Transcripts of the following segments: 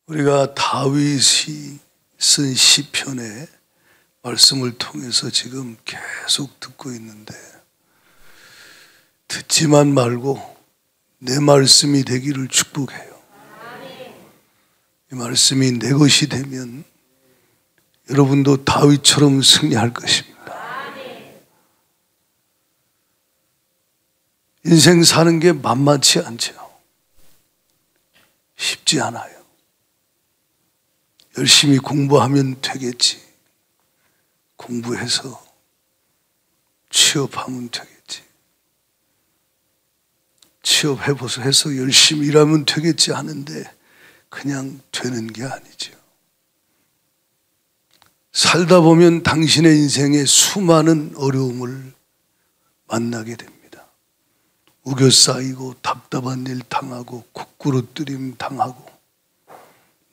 우리가 다윗이 쓴 시편의 말씀을 통해서 지금 계속 듣고 있는데, 듣지만 말고 내 말씀이 되기를 축복해요. 이 말씀이 내 것이 되면 여러분도 다윗처럼 승리할 것입니다. 인생 사는 게 만만치 않죠. 쉽지 않아요. 열심히 공부하면 되겠지. 공부해서 취업하면 되겠지. 취업해서 해서 열심히 일하면 되겠지 하는데 그냥 되는 게 아니죠. 살다 보면 당신의 인생에 수많은 어려움을 만나게 됩니다. 우겨 쌓이고 답답한 일 당하고 콧구르뜨림 당하고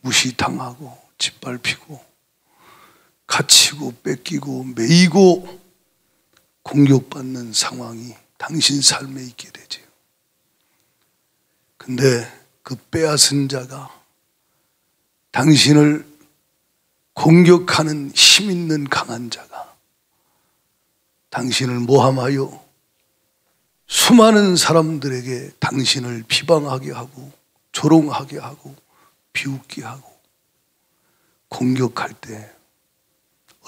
무시당하고 짓밟히고 갇히고 뺏기고 매이고 공격받는 상황이 당신 삶에 있게 되죠. 근데 그 빼앗은 자가 당신을 공격하는 힘 있는 강한 자가 당신을 모함하여 수많은 사람들에게 당신을 비방하게 하고 조롱하게 하고 비웃게 하고 공격할 때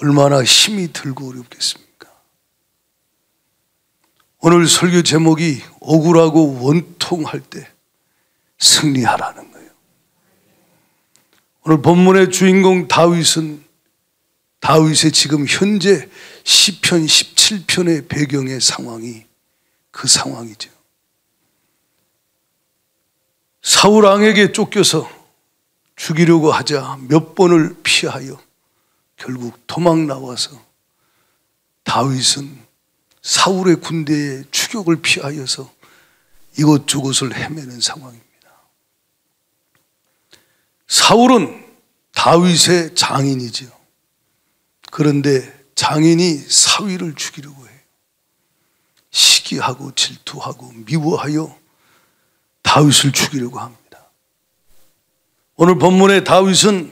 얼마나 힘이 들고 어렵겠습니까? 오늘 설교 제목이 억울하고 원통할 때 승리하라는 거예요. 오늘 본문의 주인공 다윗의 지금 현재 시편 17편의 배경의 상황이 그 상황이죠. 사울 왕에게 쫓겨서 죽이려고 하자 몇 번을 피하여 결국 도망 나와서 다윗은 사울의 군대의 추격을 피하여서 이곳저곳을 헤매는 상황입니다. 사울은 다윗의 장인이죠. 그런데 장인이 사위를 죽이려고 해요. 시기하고 질투하고 미워하여 다윗을 죽이려고 합니다. 오늘 본문의 다윗은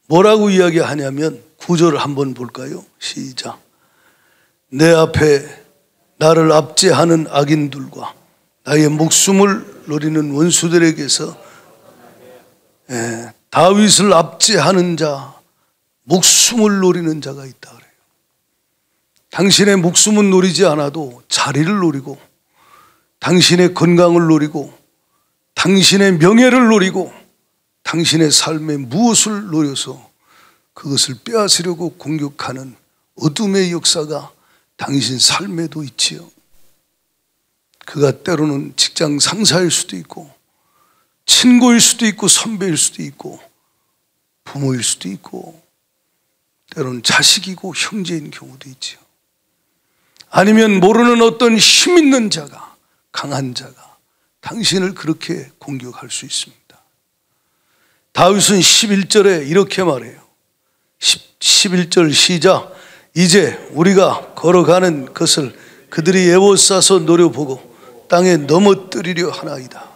뭐라고 이야기하냐면 9절을 한번 볼까요? 시작. 내 앞에 나를 압제하는 악인들과 나의 목숨을 노리는 원수들에게서 다윗을 압제하는 자, 목숨을 노리는 자가 있다 그래요. 당신의 목숨은 노리지 않아도 자리를 노리고 당신의 건강을 노리고 당신의 명예를 노리고 당신의 삶에 무엇을 노려서 그것을 빼앗으려고 공격하는 어둠의 역사가 당신 삶에도 있지요. 그가 때로는 직장 상사일 수도 있고 친구일 수도 있고 선배일 수도 있고 부모일 수도 있고 때로는 자식이고 형제인 경우도 있지요. 아니면 모르는 어떤 힘 있는 자가, 강한 자가 당신을 그렇게 공격할 수 있습니다. 다윗은 11절에 이렇게 말해요. 11절 시작. 이제 우리가 걸어가는 것을 그들이 에워싸서 노려보고 땅에 넘어뜨리려 하나이다.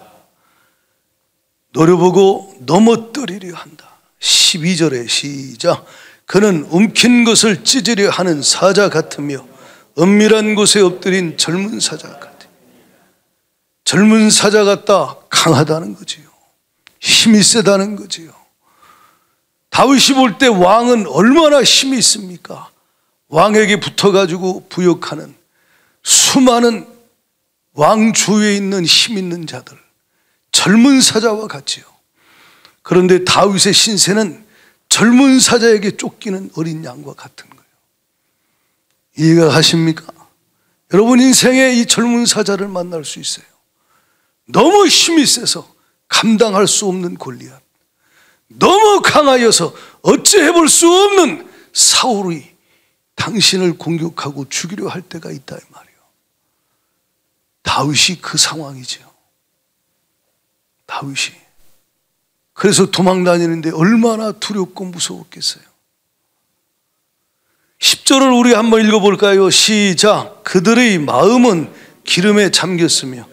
노려보고 넘어뜨리려 한다. 12절에 시작. 그는 움킨 것을 찢으려 하는 사자 같으며 은밀한 곳에 엎드린 젊은 사자 같아. 젊은 사자 같다. 강하다는 거지요. 힘이 세다는 거지요. 다윗이 볼 때 왕은 얼마나 힘이 있습니까? 왕에게 붙어가지고 부역하는 수많은 왕 주위에 있는 힘 있는 자들, 젊은 사자와 같지요. 그런데 다윗의 신세는 젊은 사자에게 쫓기는 어린 양과 같은 거예요. 이해가 가십니까? 여러분 인생에 이 젊은 사자를 만날 수 있어요. 너무 힘이 세서 감당할 수 없는 골리앗, 너무 강하여서 어찌 해볼 수 없는 사울이 당신을 공격하고 죽이려 할 때가 있다 이 말이에요. 다윗이 그 상황이죠. 다윗이 그래서 도망 다니는데 얼마나 두렵고 무서웠겠어요. 10절을 우리 한번 읽어볼까요? 시작. 그들의 마음은 기름에 잠겼으며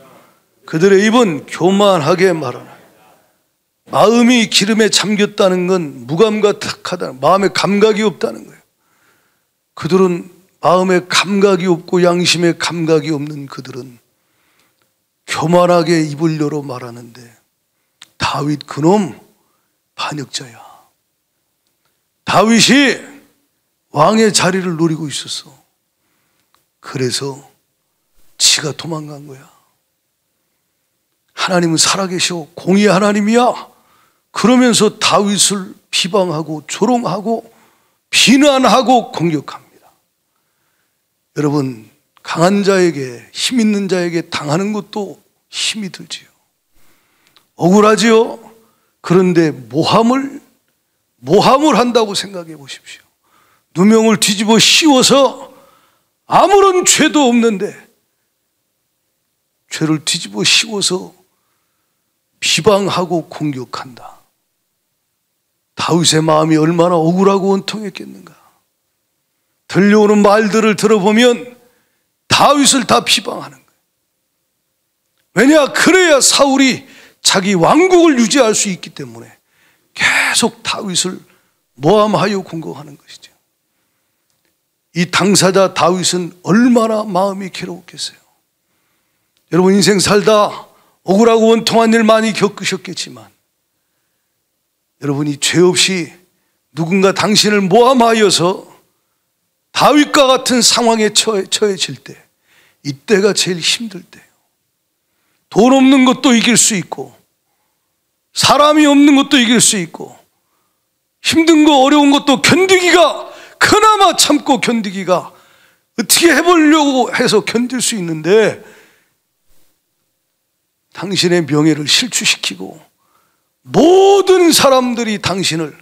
그들의 입은 교만하게 말하나 마음이 기름에 잠겼다는 건 무감각하다, 마음에 감각이 없다는 거예요. 그들은 마음에 감각이 없고 양심에 감각이 없는 그들은 교만하게 입을 열어 말하는데, 다윗 그놈 반역자야. 다윗이 왕의 자리를 노리고 있었어. 그래서 지가 도망간 거야. 하나님은 살아계셔, 공의의 하나님이야. 그러면서 다윗을 비방하고 조롱하고 비난하고 공격합니다. 여러분, 강한 자에게, 힘 있는 자에게 당하는 것도 힘이 들지요. 억울하지요. 그런데 모함을 한다고 생각해 보십시오. 누명을 뒤집어 씌워서 아무런 죄도 없는데 죄를 뒤집어 씌워서 비방하고 공격한다. 다윗의 마음이 얼마나 억울하고 원통했겠는가. 들려오는 말들을 들어보면 다윗을 다 비방하는 거예요. 왜냐? 그래야 사울이 자기 왕국을 유지할 수 있기 때문에 계속 다윗을 모함하여 공격하는 것이죠. 이 당사자 다윗은 얼마나 마음이 괴로웠겠어요. 여러분, 인생 살다 억울하고 원통한 일 많이 겪으셨겠지만, 여러분이 죄 없이 누군가 당신을 모함하여서 다윗과 같은 상황에 처해질 때, 이때가 제일 힘들 때예요. 돈 없는 것도 이길 수 있고, 사람이 없는 것도 이길 수 있고, 힘든 거 어려운 것도 견디기가, 그나마 참고 견디기가, 어떻게 해보려고 해서 견딜 수 있는데, 당신의 명예를 실추시키고 모든 사람들이 당신을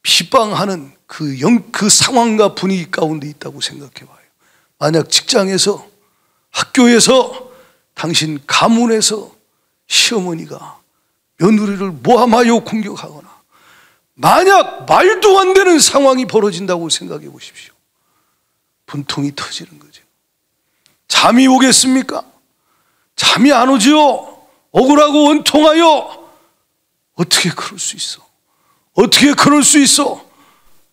비방하는 그 상황과 분위기 가운데 있다고 생각해 봐요. 만약 직장에서, 학교에서, 당신 가문에서 시어머니가 며느리를 모함하여 공격하거나, 만약 말도 안 되는 상황이 벌어진다고 생각해 보십시오. 분통이 터지는 거죠. 잠이 오겠습니까? 잠이 안 오지요. 억울하고 원통하여 어떻게 그럴 수 있어? 어떻게 그럴 수 있어?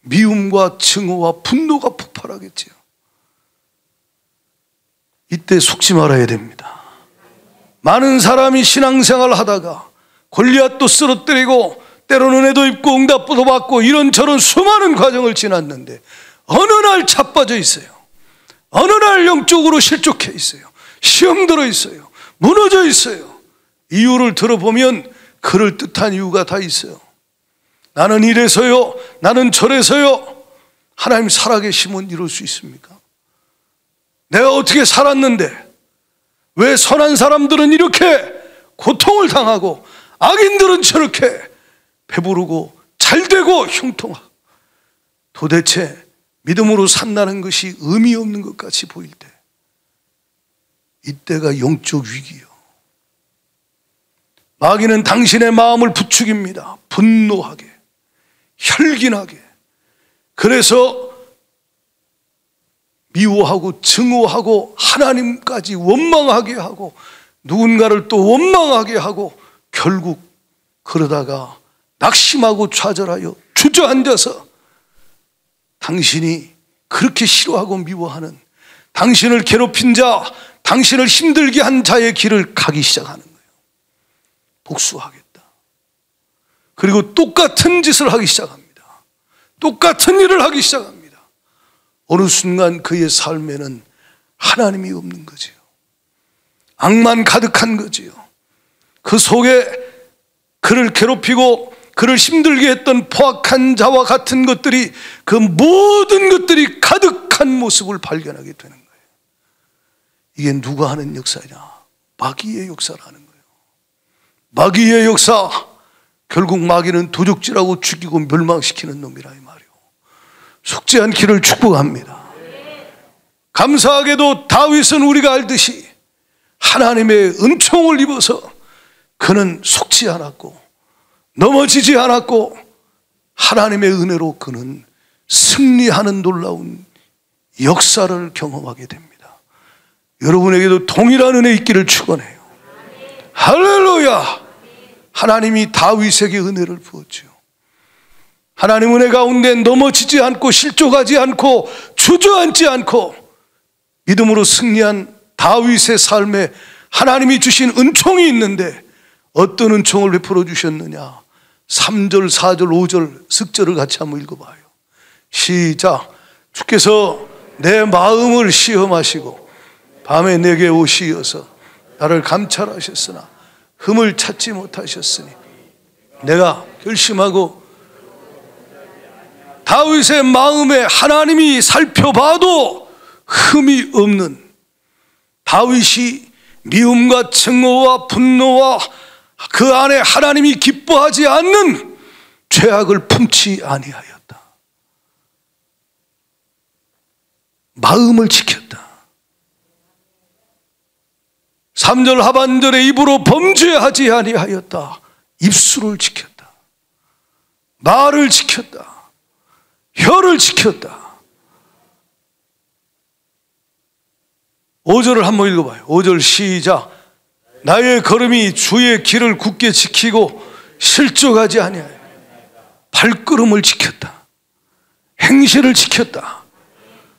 미움과 증오와 분노가 폭발하겠지요. 이때 속지 말아야 됩니다. 많은 사람이 신앙생활을 하다가 골리앗도 쓰러뜨리고 때로는 애도 입고 응답도 받고 이런저런 수많은 과정을 지났는데 어느 날 자빠져 있어요. 어느 날 영적으로 실족해 있어요. 시험 들어 있어요. 무너져 있어요. 이유를 들어보면 그럴듯한 이유가 다 있어요. 나는 이래서요, 나는 저래서요. 하나님 살아계시면 이럴 수 있습니까? 내가 어떻게 살았는데 왜 선한 사람들은 이렇게 고통을 당하고 악인들은 저렇게 배부르고 잘되고 형통하고, 도대체 믿음으로 산다는 것이 의미 없는 것 같이 보일 때, 이때가 영적 위기요. 마귀는 당신의 마음을 부추깁니다. 분노하게, 혈긴하게. 그래서 미워하고 증오하고 하나님까지 원망하게 하고 누군가를 또 원망하게 하고, 결국 그러다가 낙심하고 좌절하여 주저앉아서 당신이 그렇게 싫어하고 미워하는, 당신을 괴롭힌 자, 당신을 힘들게 한 자의 길을 가기 시작하는 거예요. 복수하겠다. 그리고 똑같은 짓을 하기 시작합니다. 똑같은 일을 하기 시작합니다. 어느 순간 그의 삶에는 하나님이 없는 거지요. 악만 가득한 거지요. 그 속에 그를 괴롭히고 그를 힘들게 했던 포악한 자와 같은 것들이, 그 모든 것들이 가득한 모습을 발견하게 되는 거예요. 이게 누가 하는 역사냐? 마귀의 역사라는 거예요. 마귀의 역사. 결국 마귀는 도적질하고 죽이고 멸망시키는 놈이라 이 말이요. 속지 않기를 축복합니다. 감사하게도 다윗은 우리가 알듯이 하나님의 은총을 입어서 그는 속지 않았고 넘어지지 않았고, 하나님의 은혜로 그는 승리하는 놀라운 역사를 경험하게 됩니다. 여러분에게도 동일한 은혜 있기를 축원해요. 할렐루야. 하나님이 다윗에게 은혜를 부었죠. 하나님 은혜 가운데 넘어지지 않고 실족하지 않고 주저앉지 않고 믿음으로 승리한 다윗의 삶에 하나님이 주신 은총이 있는데 어떤 은총을 베풀어 주셨느냐. 3절, 4절, 5절 습절을 같이 한번 읽어봐요. 시작. 주께서 내 마음을 시험하시고 밤에 내게 오시어서 나를 감찰하셨으나 흠을 찾지 못하셨으니 내가 결심하고 다윗의 마음에 하나님이 살펴봐도 흠이 없는, 다윗이 미움과 증오와 분노와 그 안에 하나님이 기뻐하지 않는 죄악을 품지 아니하였다. 마음을 지켰다. 3절 하반절에 입으로 범죄하지 아니하였다. 입술을 지켰다. 말을 지켰다. 혀를 지켰다. 5절을 한번 읽어봐요. 5절 시작. 나의 걸음이 주의 길을 굳게 지키고 실족하지 아니하여 발걸음을 지켰다. 행실을 지켰다.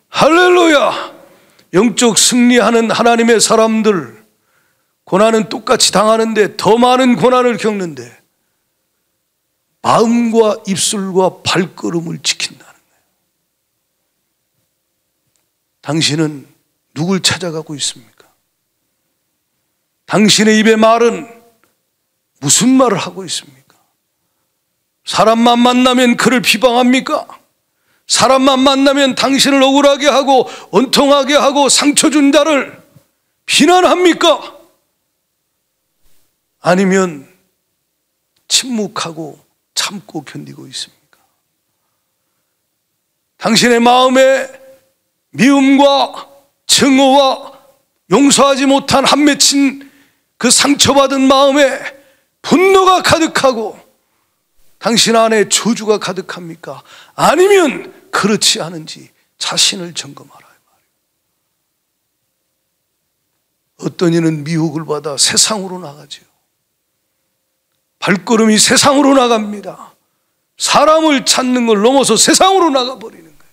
할렐루야. 영적 승리하는 하나님의 사람들, 고난은 똑같이 당하는데 더 많은 고난을 겪는데 마음과 입술과 발걸음을 지킨다는 거예요. 당신은 누굴 찾아가고 있습니까? 당신의 입의 말은 무슨 말을 하고 있습니까? 사람만 만나면 그를 비방합니까? 사람만 만나면 당신을 억울하게 하고 원통하게 하고 상처 준 자를 비난합니까? 아니면 침묵하고 참고 견디고 있습니까? 당신의 마음에 미움과 증오와 용서하지 못한 한 맺힌 그 상처받은 마음에 분노가 가득하고 당신 안에 저주가 가득합니까? 아니면 그렇지 않은지 자신을 점검하라. 어떤 이는 미혹을 받아 세상으로 나가죠. 발걸음이 세상으로 나갑니다. 사람을 찾는 걸 넘어서 세상으로 나가버리는 거예요.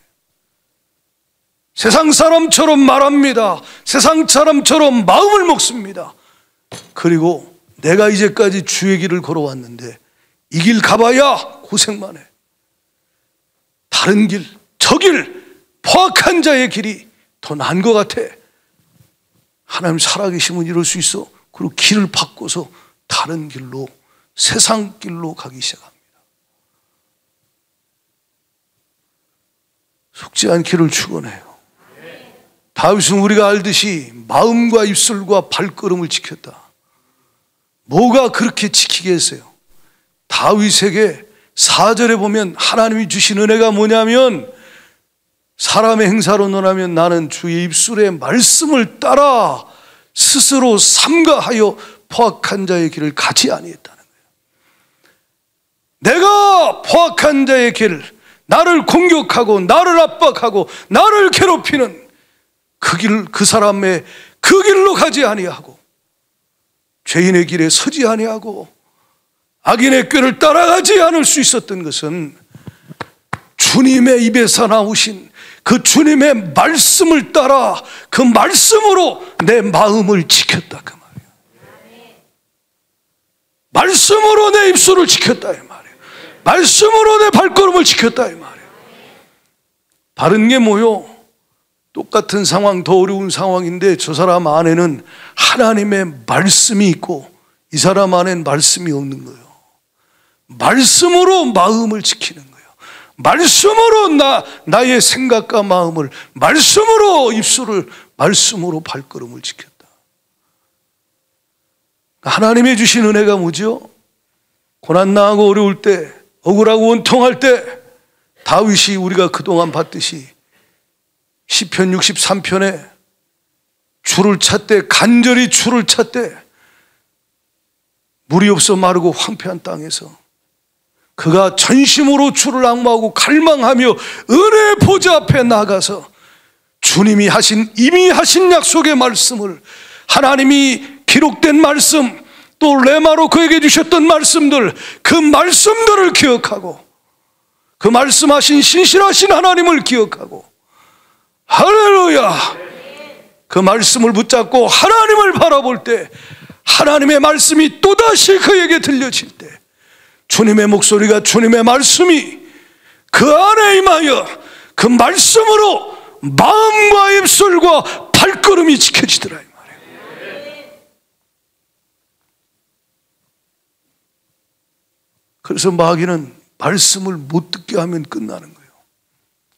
세상 사람처럼 말합니다. 세상 사람처럼 마음을 먹습니다. 그리고 내가 이제까지 주의 길을 걸어왔는데 이 길 가봐야 고생만 해. 다른 길, 저 길, 포악한 자의 길이 더 나은 것 같아. 하나님 살아계시면 이럴 수 있어. 그리고 길을 바꿔서 다른 길로, 세상 길로 가기 시작합니다. 속지 않기를 축원해요. 다윗은 우리가 알듯이 마음과 입술과 발걸음을 지켰다. 뭐가 그렇게 지키게 했어요? 다윗에게 4절에 보면 하나님이 주신 은혜가 뭐냐면, 사람의 행사로 논하면 나는 주의 입술의 말씀을 따라 스스로 삼가하여 포악한 자의 길을 가지 아니했다는 거예요. 내가 포악한 자의 길, 나를 공격하고 나를 압박하고 나를 괴롭히는 그 길, 그 사람의 그 길로 가지 아니하고 죄인의 길에 서지 아니하고 악인의 꾀를 따라가지 않을 수 있었던 것은 주님의 입에서 나오신 그 주님의 말씀을 따라 그 말씀으로 내 마음을 지켰다 그 말이에요. 말씀으로 내 입술을 지켰다 이 말이에요. 말씀으로 내 발걸음을 지켰다 이 말이에요. 다른 게 뭐요? 똑같은 상황, 더 어려운 상황인데 저 사람 안에는 하나님의 말씀이 있고 이 사람 안에는 말씀이 없는 거예요. 말씀으로 마음을 지키는 거예요. 말씀으로 나의 생각과 마음을, 말씀으로 입술을, 말씀으로 발걸음을 지켰다. 하나님의 주신 은혜가 뭐죠? 고난당하고 어려울 때, 억울하고 원통할 때 다윗이 우리가 그동안 봤듯이 시편 63편에 주를 찾되, 간절히 주를 찾되 물이 없어 마르고 황폐한 땅에서 그가 전심으로 주를 앙모하고 갈망하며 은혜 보좌 앞에 나가서 주님이 하신, 이미 하신 약속의 말씀을, 하나님이 기록된 말씀, 또 레마로 그에게 주셨던 말씀들, 그 말씀들을 기억하고 그 말씀하신 신실하신 하나님을 기억하고, 할렐루야, 그 말씀을 붙잡고 하나님을 바라볼 때 하나님의 말씀이 또다시 그에게 들려질 때 주님의 목소리가, 주님의 말씀이 그 안에 임하여 그 말씀으로 마음과 입술과 발걸음이 지켜지더라 이 말이에요. 그래서 마귀는 말씀을 못 듣게 하면 끝나는 거예요.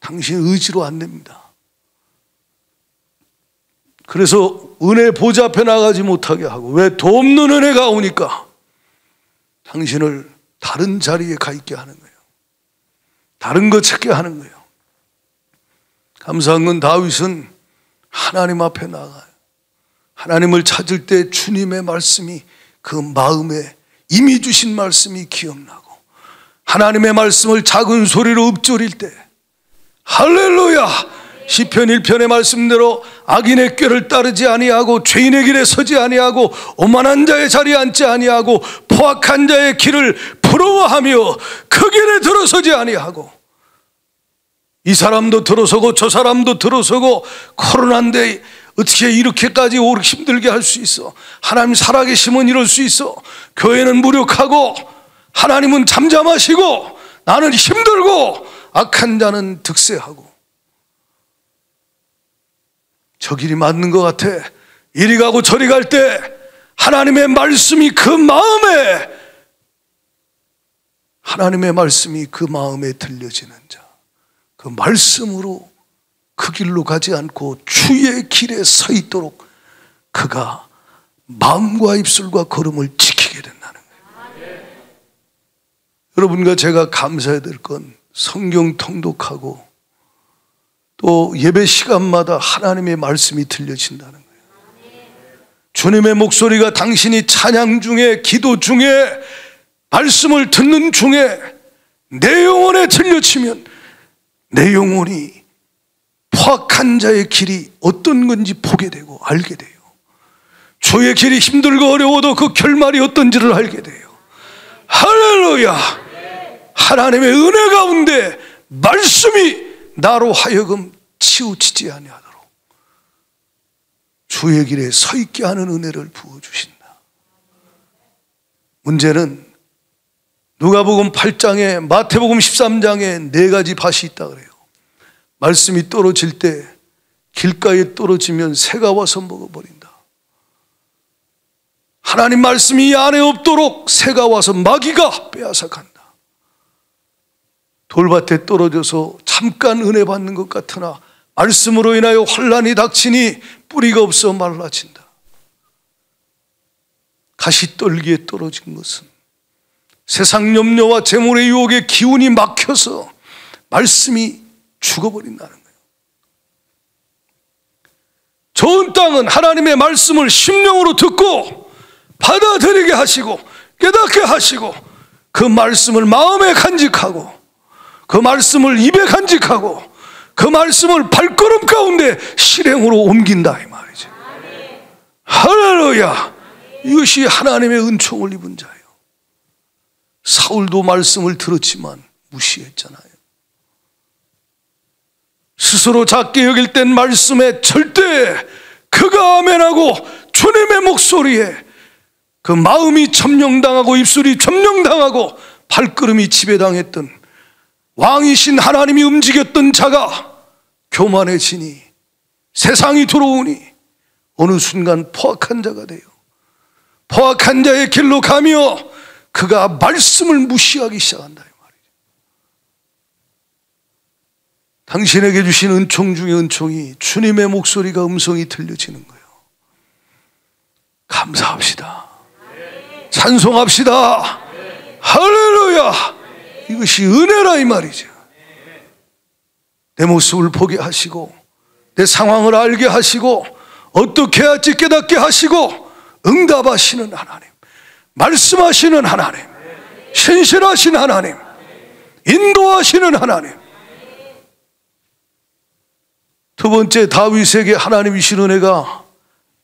당신 의지로 안 됩니다. 그래서 은혜 보좌 앞에 나가지 못하게 하고, 왜 돕는 은혜가 오니까 당신을 다른 자리에 가 있게 하는 거예요. 다른 거 찾게 하는 거예요. 감사한 건 다윗은 하나님 앞에 나가요. 하나님을 찾을 때 주님의 말씀이 그 마음에 이미 주신 말씀이 기억나고, 하나님의 말씀을 작은 소리로 읊조릴 때, 할렐루야, 시편 1편의 말씀대로 악인의 꾀를 따르지 아니하고 죄인의 길에 서지 아니하고 오만한 자의 자리에 앉지 아니하고 포악한 자의 길을 부러워하며 그 길에 들어서지 아니하고, 이 사람도 들어서고 저 사람도 들어서고, 코로나인데 어떻게 이렇게까지 오래 힘들게 할 수 있어? 하나님 살아계시면 이럴 수 있어. 교회는 무력하고 하나님은 잠잠하시고 나는 힘들고 악한 자는 득세하고. 저 길이 맞는 것 같아. 이리 가고 저리 갈 때 하나님의 말씀이 그 마음에, 하나님의 말씀이 그 마음에 들려지는 자, 그 말씀으로 그 길로 가지 않고 주의 길에 서 있도록 그가 마음과 입술과 걸음을 지키게 된다는 거예요. 여러분과 제가 감사해야 될 건 성경 통독하고 또 예배 시간마다 하나님의 말씀이 들려진다는 거예요. 주님의 목소리가 당신이 찬양 중에, 기도 중에, 말씀을 듣는 중에 내 영혼에 들려치면 내 영혼이 포악한 자의 길이 어떤 건지 보게 되고 알게 돼요. 주의 길이 힘들고 어려워도 그 결말이 어떤지를 알게 돼요. 할렐루야! 하나님의 은혜 가운데 말씀이 나로 하여금 치우치지 아니하도록 주의 길에 서 있게 하는 은혜를 부어주신다. 문제는 누가복음 8장에, 마태복음 13장에 4가지 밭이 있다 그래요. 말씀이 떨어질 때 길가에 떨어지면 새가 와서 먹어버린다. 하나님 말씀이 이 안에 없도록 새가 와서 마귀가 빼앗아간다. 돌밭에 떨어져서 잠깐 은혜 받는 것 같으나 말씀으로 인하여 환난이 닥치니 뿌리가 없어 말라진다. 가시떨기에 떨어진 것은 세상 염려와 재물의 유혹에 기운이 막혀서 말씀이 죽어버린다는 거예요. 좋은 땅은 하나님의 말씀을 심령으로 듣고 받아들이게 하시고 깨닫게 하시고 그 말씀을 마음에 간직하고 그 말씀을 입에 간직하고 그 말씀을 발걸음 가운데 실행으로 옮긴다 이 말이죠. 할렐루야! 이것이 하나님의 은총을 입은 자예요. 사울도 말씀을 들었지만 무시했잖아요. 스스로 작게 여길 땐 말씀에 절대 그가 아멘하고 주님의 목소리에 그 마음이 점령당하고 입술이 점령당하고 발걸음이 지배당했던 왕이신 하나님이 움직였던 자가 교만해지니 세상이 들어오니 어느 순간 포악한 자가 돼요. 포악한 자의 길로 가며 그가 말씀을 무시하기 시작한다 이 말이죠. 당신에게 주신 은총 중에 은총이 주님의 목소리가 음성이 들려지는 거예요. 감사합시다. 찬송합시다. 할렐루야! 이것이 은혜라 이 말이죠. 내 모습을 보게 하시고 내 상황을 알게 하시고 어떻게 할지 깨닫게 하시고 응답하시는 하나님, 말씀하시는 하나님, 신실하신 하나님, 인도하시는 하나님. 두 번째, 다윗에게 하나님이 주신 은혜가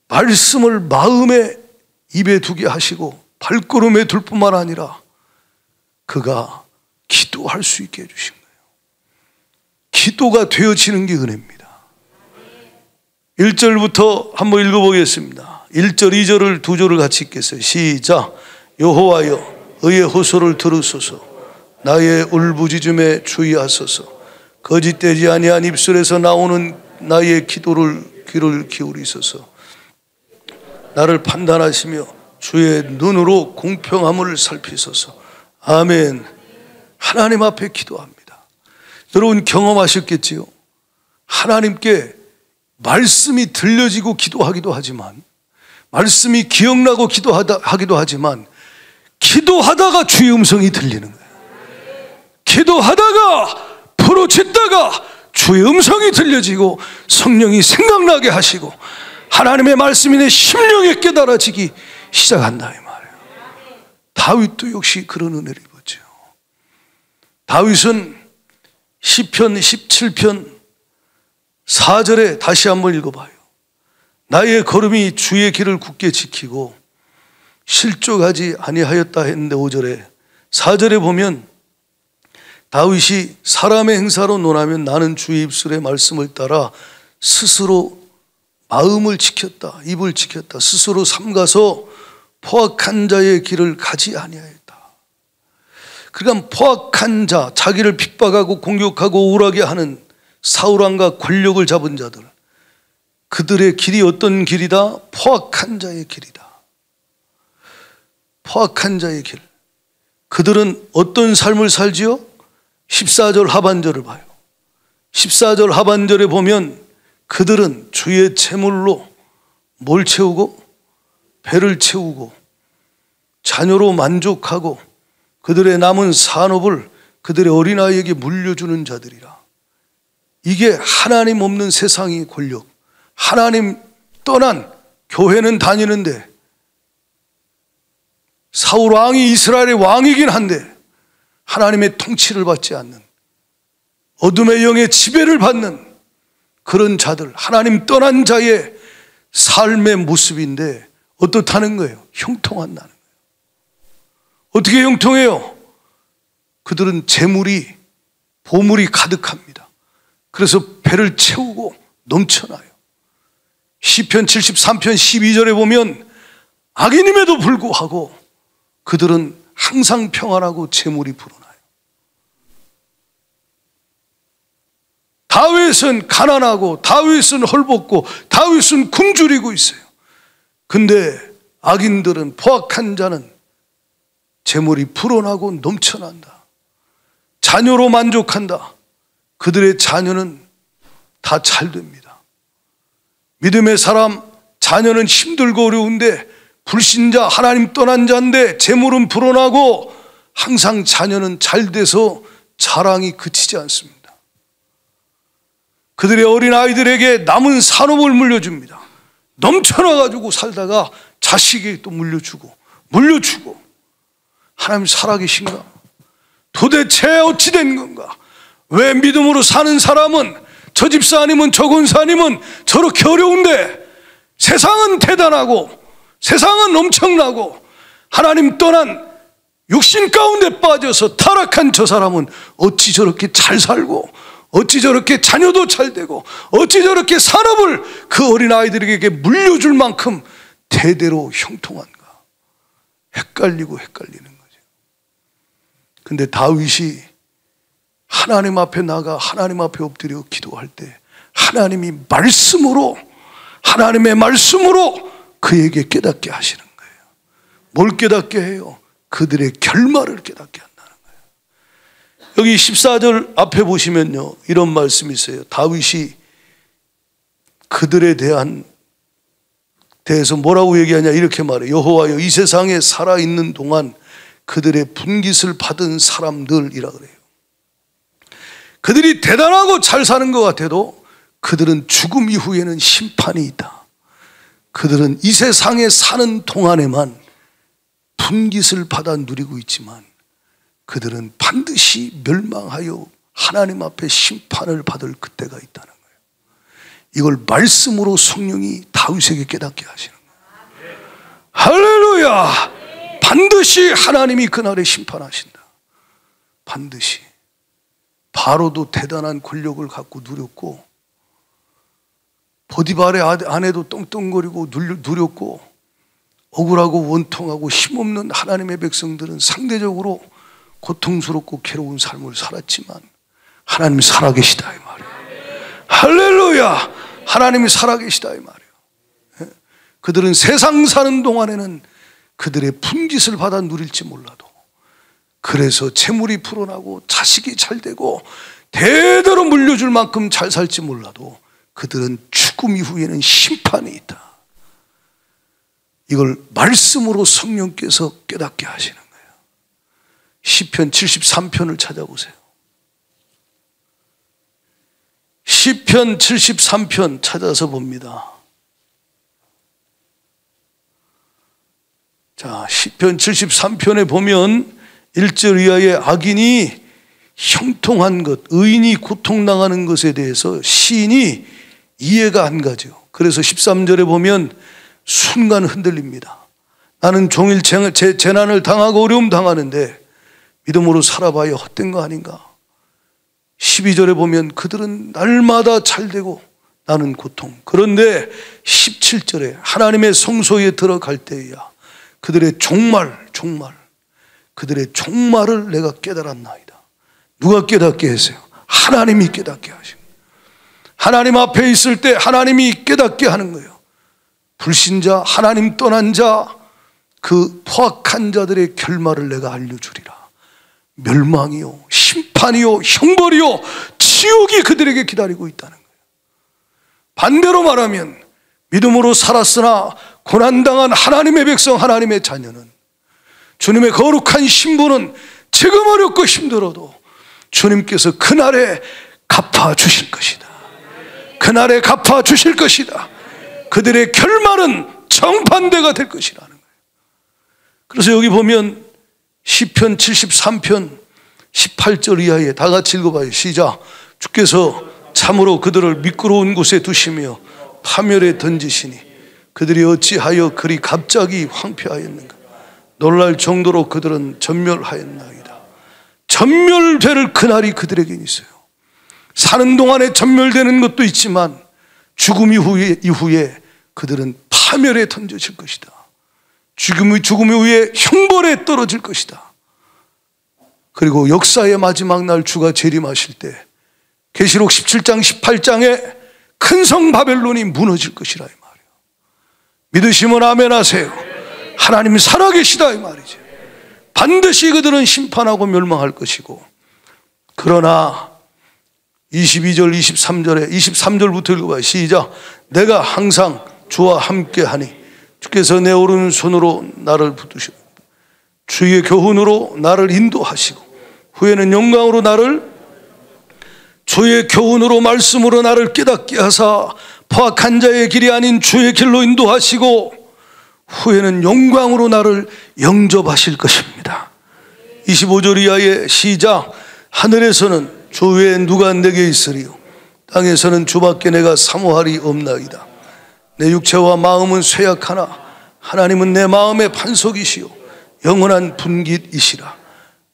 말씀을 마음에 입에 두게 하시고 발걸음에 둘 뿐만 아니라 그가 기도할 수 있게 해주신 거예요. 기도가 되어지는 게 은혜입니다. 1절부터 한번 읽어보겠습니다. 1절, 2절을 두 절을 같이 읽겠어요. 시작. 여호와여 의의 호소를 들으소서. 나의 울부짖음에 주의하소서. 거짓되지 아니한 입술에서 나오는 나의 기도를 귀를 기울이소서. 나를 판단하시며 주의 눈으로 공평함을 살피소서. 아멘. 하나님 앞에 기도합니다. 여러분 경험하셨겠지요? 하나님께 말씀이 들려지고 기도하기도 하지만, 말씀이 기억나고 기도하기도 하지만, 기도하다가 주의 음성이 들리는 거예요. 기도하다가 부르짖다가 주의 음성이 들려지고 성령이 생각나게 하시고 하나님의 말씀이 내 심령에 깨달아지기 시작한다 이 말이에요. 다윗도 역시 그런 은혜를 입었죠. 다윗은 시편 17편 4절에 다시 한번 읽어봐요. 나의 걸음이 주의 길을 굳게 지키고 실족하지 아니하였다 했는데 5절에 4절에 보면 다윗이 사람의 행사로 논하면 나는 주의 입술의 말씀을 따라 스스로 마음을 지켰다, 입을 지켰다. 스스로 삼가서 포악한 자의 길을 가지 아니하였다. 그러니까 포악한 자, 자기를 핍박하고 공격하고 우울하게 하는 사울왕과 권력을 잡은 자들, 그들의 길이 어떤 길이다? 포악한 자의 길이다. 포악한 자의 길. 그들은 어떤 삶을 살지요? 14절 하반절을 봐요. 14절 하반절에 보면 그들은 주의 재물로 뭘 채우고? 배를 채우고 자녀로 만족하고 그들의 남은 산업을 그들의 어린아이에게 물려주는 자들이라. 이게 하나님 없는 세상의 권력, 하나님 떠난 교회는 다니는데, 사울 왕이 이스라엘의 왕이긴 한데 하나님의 통치를 받지 않는, 어둠의 영의 지배를 받는 그런 자들, 하나님 떠난 자의 삶의 모습인데 어떻다는 거예요? 형통한다는 거예요. 어떻게 형통해요? 그들은 재물이, 보물이 가득합니다. 그래서 배를 채우고 넘쳐나요. 시편 73편 12절에 보면 악인임에도 불구하고 그들은 항상 평안하고 재물이 불어나요. 다윗은 가난하고 다윗은 헐벗고 다윗은 굶주리고 있어요. 근데 악인들은, 포악한 자는 재물이 불어나고 넘쳐난다. 자녀로 만족한다. 그들의 자녀는 다 잘 됩니다. 믿음의 사람, 자녀는 힘들고 어려운데, 불신자, 하나님 떠난 자인데 재물은 불어나고 항상 자녀는 잘 돼서 자랑이 그치지 않습니다. 그들의 어린 아이들에게 남은 산업을 물려줍니다. 넘쳐나가지고 살다가 자식에게 또 물려주고 하나님 살아계신가? 도대체 어찌 된 건가? 왜 믿음으로 사는 사람은, 저 집사님은 저 권사님은 저렇게 어려운데 세상은 대단하고 세상은 엄청나고 하나님 떠난 육신 가운데 빠져서 타락한 저 사람은 어찌 저렇게 잘 살고, 어찌 저렇게 자녀도 잘 되고, 어찌 저렇게 산업을 그 어린아이들에게 물려줄 만큼 대대로 형통한가? 헷갈리는 거죠. 근데 다윗이 하나님 앞에 나가 하나님 앞에 엎드려 기도할 때 하나님이 하나님의 말씀으로 그에게 깨닫게 하시는 거예요. 뭘 깨닫게 해요? 그들의 결말을 깨닫게 한다는 거예요. 여기 14절 앞에 보시면요, 이런 말씀이 있어요. 다윗이 그들에 대해서 뭐라고 얘기하냐, 이렇게 말해요. 여호와여, 이 세상에 살아있는 동안 그들의 분깃을 받은 사람들이라 그래요. 그들이 대단하고 잘 사는 것 같아도 그들은 죽음 이후에는 심판이 있다. 그들은 이 세상에 사는 동안에만 분깃을 받아 누리고 있지만 그들은 반드시 멸망하여 하나님 앞에 심판을 받을 그때가 있다는 거예요. 이걸 말씀으로 성령이 다윗에게 깨닫게 하시는 거예요. 할렐루야! 반드시 하나님이 그날에 심판하신다. 반드시. 바로도 대단한 권력을 갖고 누렸고, 보디발의 아내도 떵떵거리고 누렸고, 억울하고 원통하고 힘없는 하나님의 백성들은 상대적으로 고통스럽고 괴로운 삶을 살았지만 하나님이 살아계시다 이 말이에요. 할렐루야! 하나님이 살아계시다 이 말이에요. 그들은 세상 사는 동안에는 그들의 품깃을 받아 누릴지 몰라도, 그래서 재물이 불어나고 자식이 잘 되고 대대로 물려줄 만큼 잘 살지 몰라도 그들은 죽음 이후에는 심판이 있다. 이걸 말씀으로 성령께서 깨닫게 하시는 거예요. 시편 73편을 찾아보세요. 시편 73편 찾아서 봅니다. 자, 시편 73편에 보면 1절 이하의 악인이 형통한 것, 의인이 고통당하는 것에 대해서 시인이 이해가 안 가죠. 그래서 13절에 보면 순간 흔들립니다. 나는 종일 재난을 당하고 어려움 당하는데 믿음으로 살아봐야 헛된 거 아닌가. 12절에 보면 그들은 날마다 잘되고 나는 고통. 그런데 17절에 하나님의 성소에 들어갈 때야 그들의 그들의 종말을 내가 깨달았나이다. 누가 깨닫게 했어요? 하나님이 깨닫게 하십니다. 하나님 앞에 있을 때 하나님이 깨닫게 하는 거예요. 불신자, 하나님 떠난 자, 그 포악한 자들의 결말을 내가 알려주리라. 멸망이요, 심판이요, 형벌이요, 지옥이 그들에게 기다리고 있다는 거예요. 반대로 말하면 믿음으로 살았으나 고난당한 하나님의 백성, 하나님의 자녀는, 주님의 거룩한 신부는 지금 어렵고 힘들어도 주님께서 그날에 갚아주실 것이다. 그날에 갚아주실 것이다. 그들의 결말은 정반대가 될 것이라는 거예요. 그래서 여기 보면 시편 73편 18절 이하에 다 같이 읽어봐요. 시작. 주께서 참으로 그들을 미끄러운 곳에 두시며 파멸에 던지시니 그들이 어찌하여 그리 갑자기 황폐하였는가. 놀랄 정도로 그들은 전멸하였나이다. 전멸될 그날이 그들에겐 있어요. 사는 동안에 전멸되는 것도 있지만 죽음 이후에 그들은 파멸에 던져질 것이다. 죽음 이후에 형벌에 떨어질 것이다. 그리고 역사의 마지막 날 주가 재림하실 때 계시록 17장 18장에 큰 성 바벨론이 무너질 것이라 이 말이에요. 믿으시면 아멘 하세요. 하나님이 살아계시다 이 말이죠. 반드시 그들은 심판하고 멸망할 것이고, 그러나 22절 23절부터 읽어봐요. 시작. 내가 항상 주와 함께하니 주께서 내 오른손으로 나를 붙드시고 주의 교훈으로 나를 인도하시고 후에는 영광으로 주의 교훈으로 말씀으로 나를 깨닫게 하사 포악한 자의 길이 아닌 주의 길로 인도하시고 후에는 영광으로 나를 영접하실 것입니다. 25절 이하의 시작. 하늘에서는 주 외에 누가 내게 있으리요 땅에서는 주밖에 내가 사모할이 없나이다. 내 육체와 마음은 쇠약하나 하나님은 내 마음의 반석이시요 영원한 분깃이시라.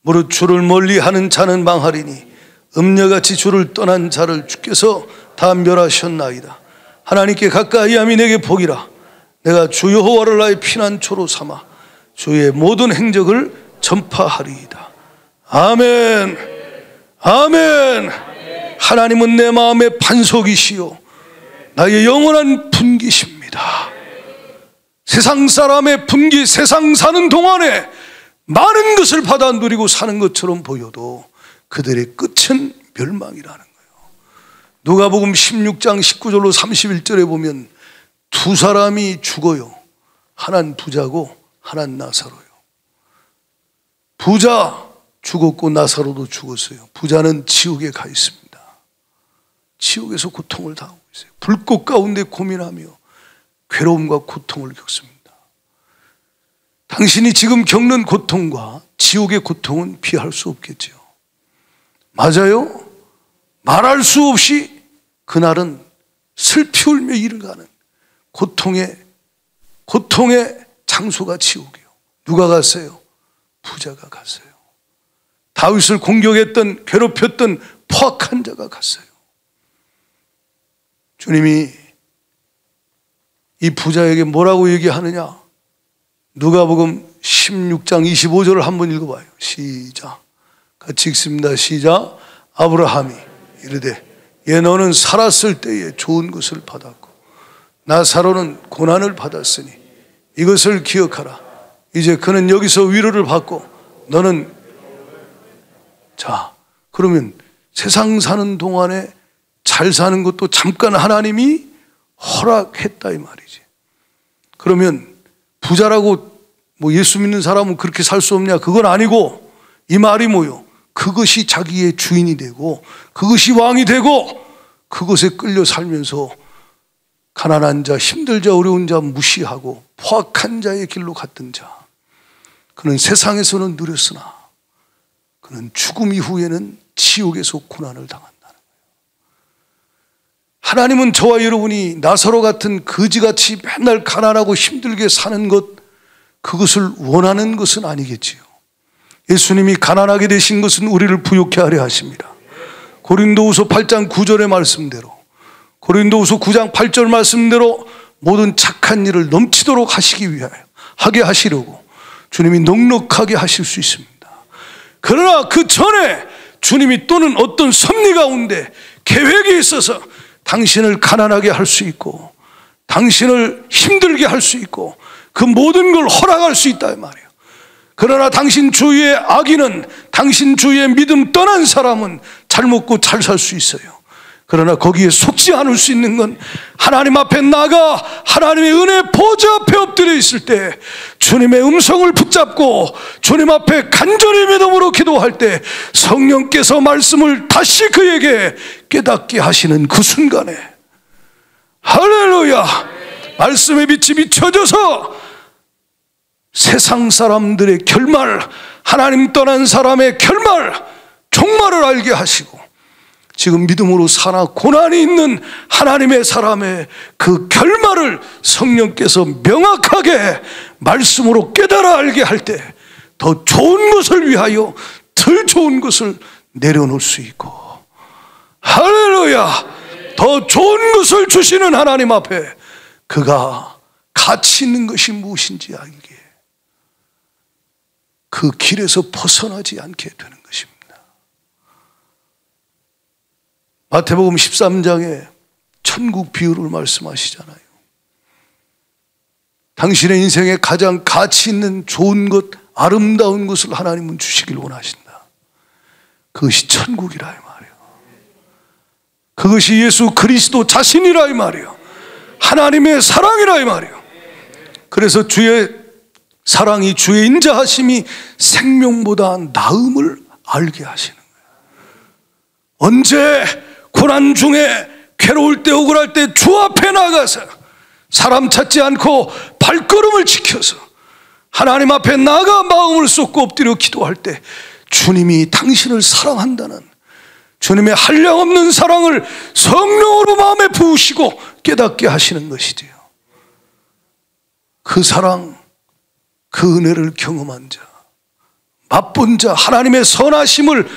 무릇 주를 멀리하는 자는 망하리니 음녀같이 주를 떠난 자를 주께서 다 멸하셨나이다. 하나님께 가까이함이 내게 복이라. 내가 주 여호와를 나의 피난처로 삼아 주의 모든 행적을 전파하리이다. 아멘. 아멘. 하나님은 내 마음의 반석이시요 나의 영원한 분깃입니다. 세상 사람의 분깃, 세상 사는 동안에 많은 것을 받아 누리고 사는 것처럼 보여도 그들의 끝은 멸망이라는 거예요. 누가복음 16장 19절로 31절에 보면 두 사람이 죽어요. 하나는 부자고 하나는 나사로요. 부자 죽었고 나사로도 죽었어요. 부자는 지옥에 가 있습니다. 지옥에서 고통을 당하고 있어요. 불꽃 가운데 고민하며 괴로움과 고통을 겪습니다. 당신이 지금 겪는 고통과 지옥의 고통은 비할 수 없겠죠. 맞아요. 말할 수 없이 그날은 슬피 울며 이를 가는 고통의 장소가 지옥이에요. 누가 갔어요? 부자가 갔어요. 다윗을 공격했던, 괴롭혔던 포악한 자가 갔어요. 주님이 이 부자에게 뭐라고 얘기하느냐? 누가복음 16장 25절을 한번 읽어봐요. 시작. 같이 읽습니다. 시작. 아브라함이 이르되 예 너는 살았을 때에 좋은 것을 받았고 나사로는 고난을 받았으니 이것을 기억하라. 이제 그는 여기서 위로를 받고 너는 자, 그러면 세상 사는 동안에 잘 사는 것도 잠깐 하나님이 허락했다 이 말이지. 그러면 부자라고 뭐 예수 믿는 사람은 그렇게 살 수 없냐? 그건 아니고 이 말이 뭐요? 그것이 자기의 주인이 되고 그것이 왕이 되고 그것에 끌려 살면서 가난한 자, 힘들 자, 어려운 자 무시하고 포악한 자의 길로 갔던 자, 그는 세상에서는 누렸으나 그는 죽음 이후에는 지옥에서 고난을 당한다는 거예요. 하나님은 저와 여러분이 나사로 같은 거지같이 맨날 가난하고 힘들게 사는 것, 그것을 원하는 것은 아니겠지요. 예수님이 가난하게 되신 것은 우리를 부욕해 하려 하십니다. 고린도후서 8장 9절의 말씀대로, 고린도후서 9장 8절 말씀대로 모든 착한 일을 넘치도록 하시기 위하여 하게 하시려고 주님이 넉넉하게 하실 수 있습니다. 그러나 그 전에 주님이 또는 어떤 섭리 가운데 계획이 있어서 당신을 가난하게 할 수 있고 당신을 힘들게 할 수 있고 그 모든 걸 허락할 수 있다 이 말이에요. 그러나 당신 주위의 악인은, 당신 주위의 믿음 떠난 사람은 잘 먹고 잘 살 수 있어요. 그러나 거기에 속지 않을 수 있는 건 하나님 앞에 나가 하나님의 은혜 보좌 앞에 엎드려 있을 때 주님의 음성을 붙잡고 주님 앞에 간절히 믿음으로 기도할 때 성령께서 말씀을 다시 그에게 깨닫게 하시는 그 순간에, 할렐루야, 말씀의 빛이 비춰져서 세상 사람들의 결말, 하나님 떠난 사람의 결말, 종말을 알게 하시고 지금 믿음으로 사나 고난이 있는 하나님의 사람의 그 결말을 성령께서 명확하게 말씀으로 깨달아 알게 할 때 더 좋은 것을 위하여 덜 좋은 것을 내려놓을 수 있고, 할렐루야, 더 좋은 것을 주시는 하나님 앞에 그가 가치 있는 것이 무엇인지 알게, 그 길에서 벗어나지 않게 되는 것입니다. 마태복음 13장에 천국 비유를 말씀하시잖아요. 당신의 인생에 가장 가치 있는 좋은 것, 아름다운 것을 하나님은 주시길 원하신다. 그것이 천국이라 이 말이에요. 그것이 예수 그리스도 자신이라 이 말이에요. 하나님의 사랑이라 이 말이에요. 그래서 주의 사랑이, 주의 인자하심이 생명보다 나음을 알게 하시는 거예요. 언제 고난 중에 괴로울 때, 억울할 때 주 앞에 나가서 사람 찾지 않고 발걸음을 지켜서 하나님 앞에 나가 마음을 쏟고 엎드려 기도할 때 주님이 당신을 사랑한다는 주님의 한량없는 사랑을 성령으로 마음에 부으시고 깨닫게 하시는 것이지요. 그 사랑, 그 은혜를 경험한 자, 맛본 자, 하나님의 선하심을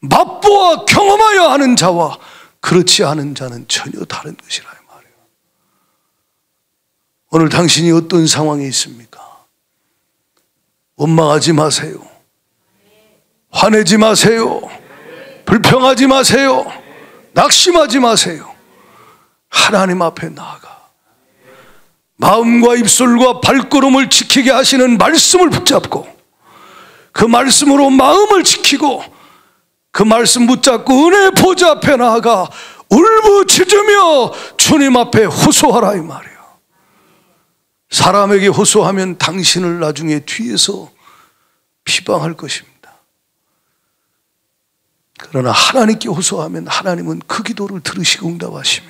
맛보아 경험하여 하는 자와 그렇지 않은 자는 전혀 다른 것이라 이 말이에요. 오늘 당신이 어떤 상황에 있습니까? 원망하지 마세요. 화내지 마세요. 불평하지 마세요. 낙심하지 마세요. 하나님 앞에 나아가 마음과 입술과 발걸음을 지키게 하시는 말씀을 붙잡고 그 말씀으로 마음을 지키고 그 말씀 붙잡고 은혜의 보좌 앞에 나아가 울부짖으며 주님 앞에 호소하라 이 말이에요. 사람에게 호소하면 당신을 나중에 뒤에서 비방할 것입니다. 그러나 하나님께 호소하면 하나님은 그 기도를 들으시고 응답하시며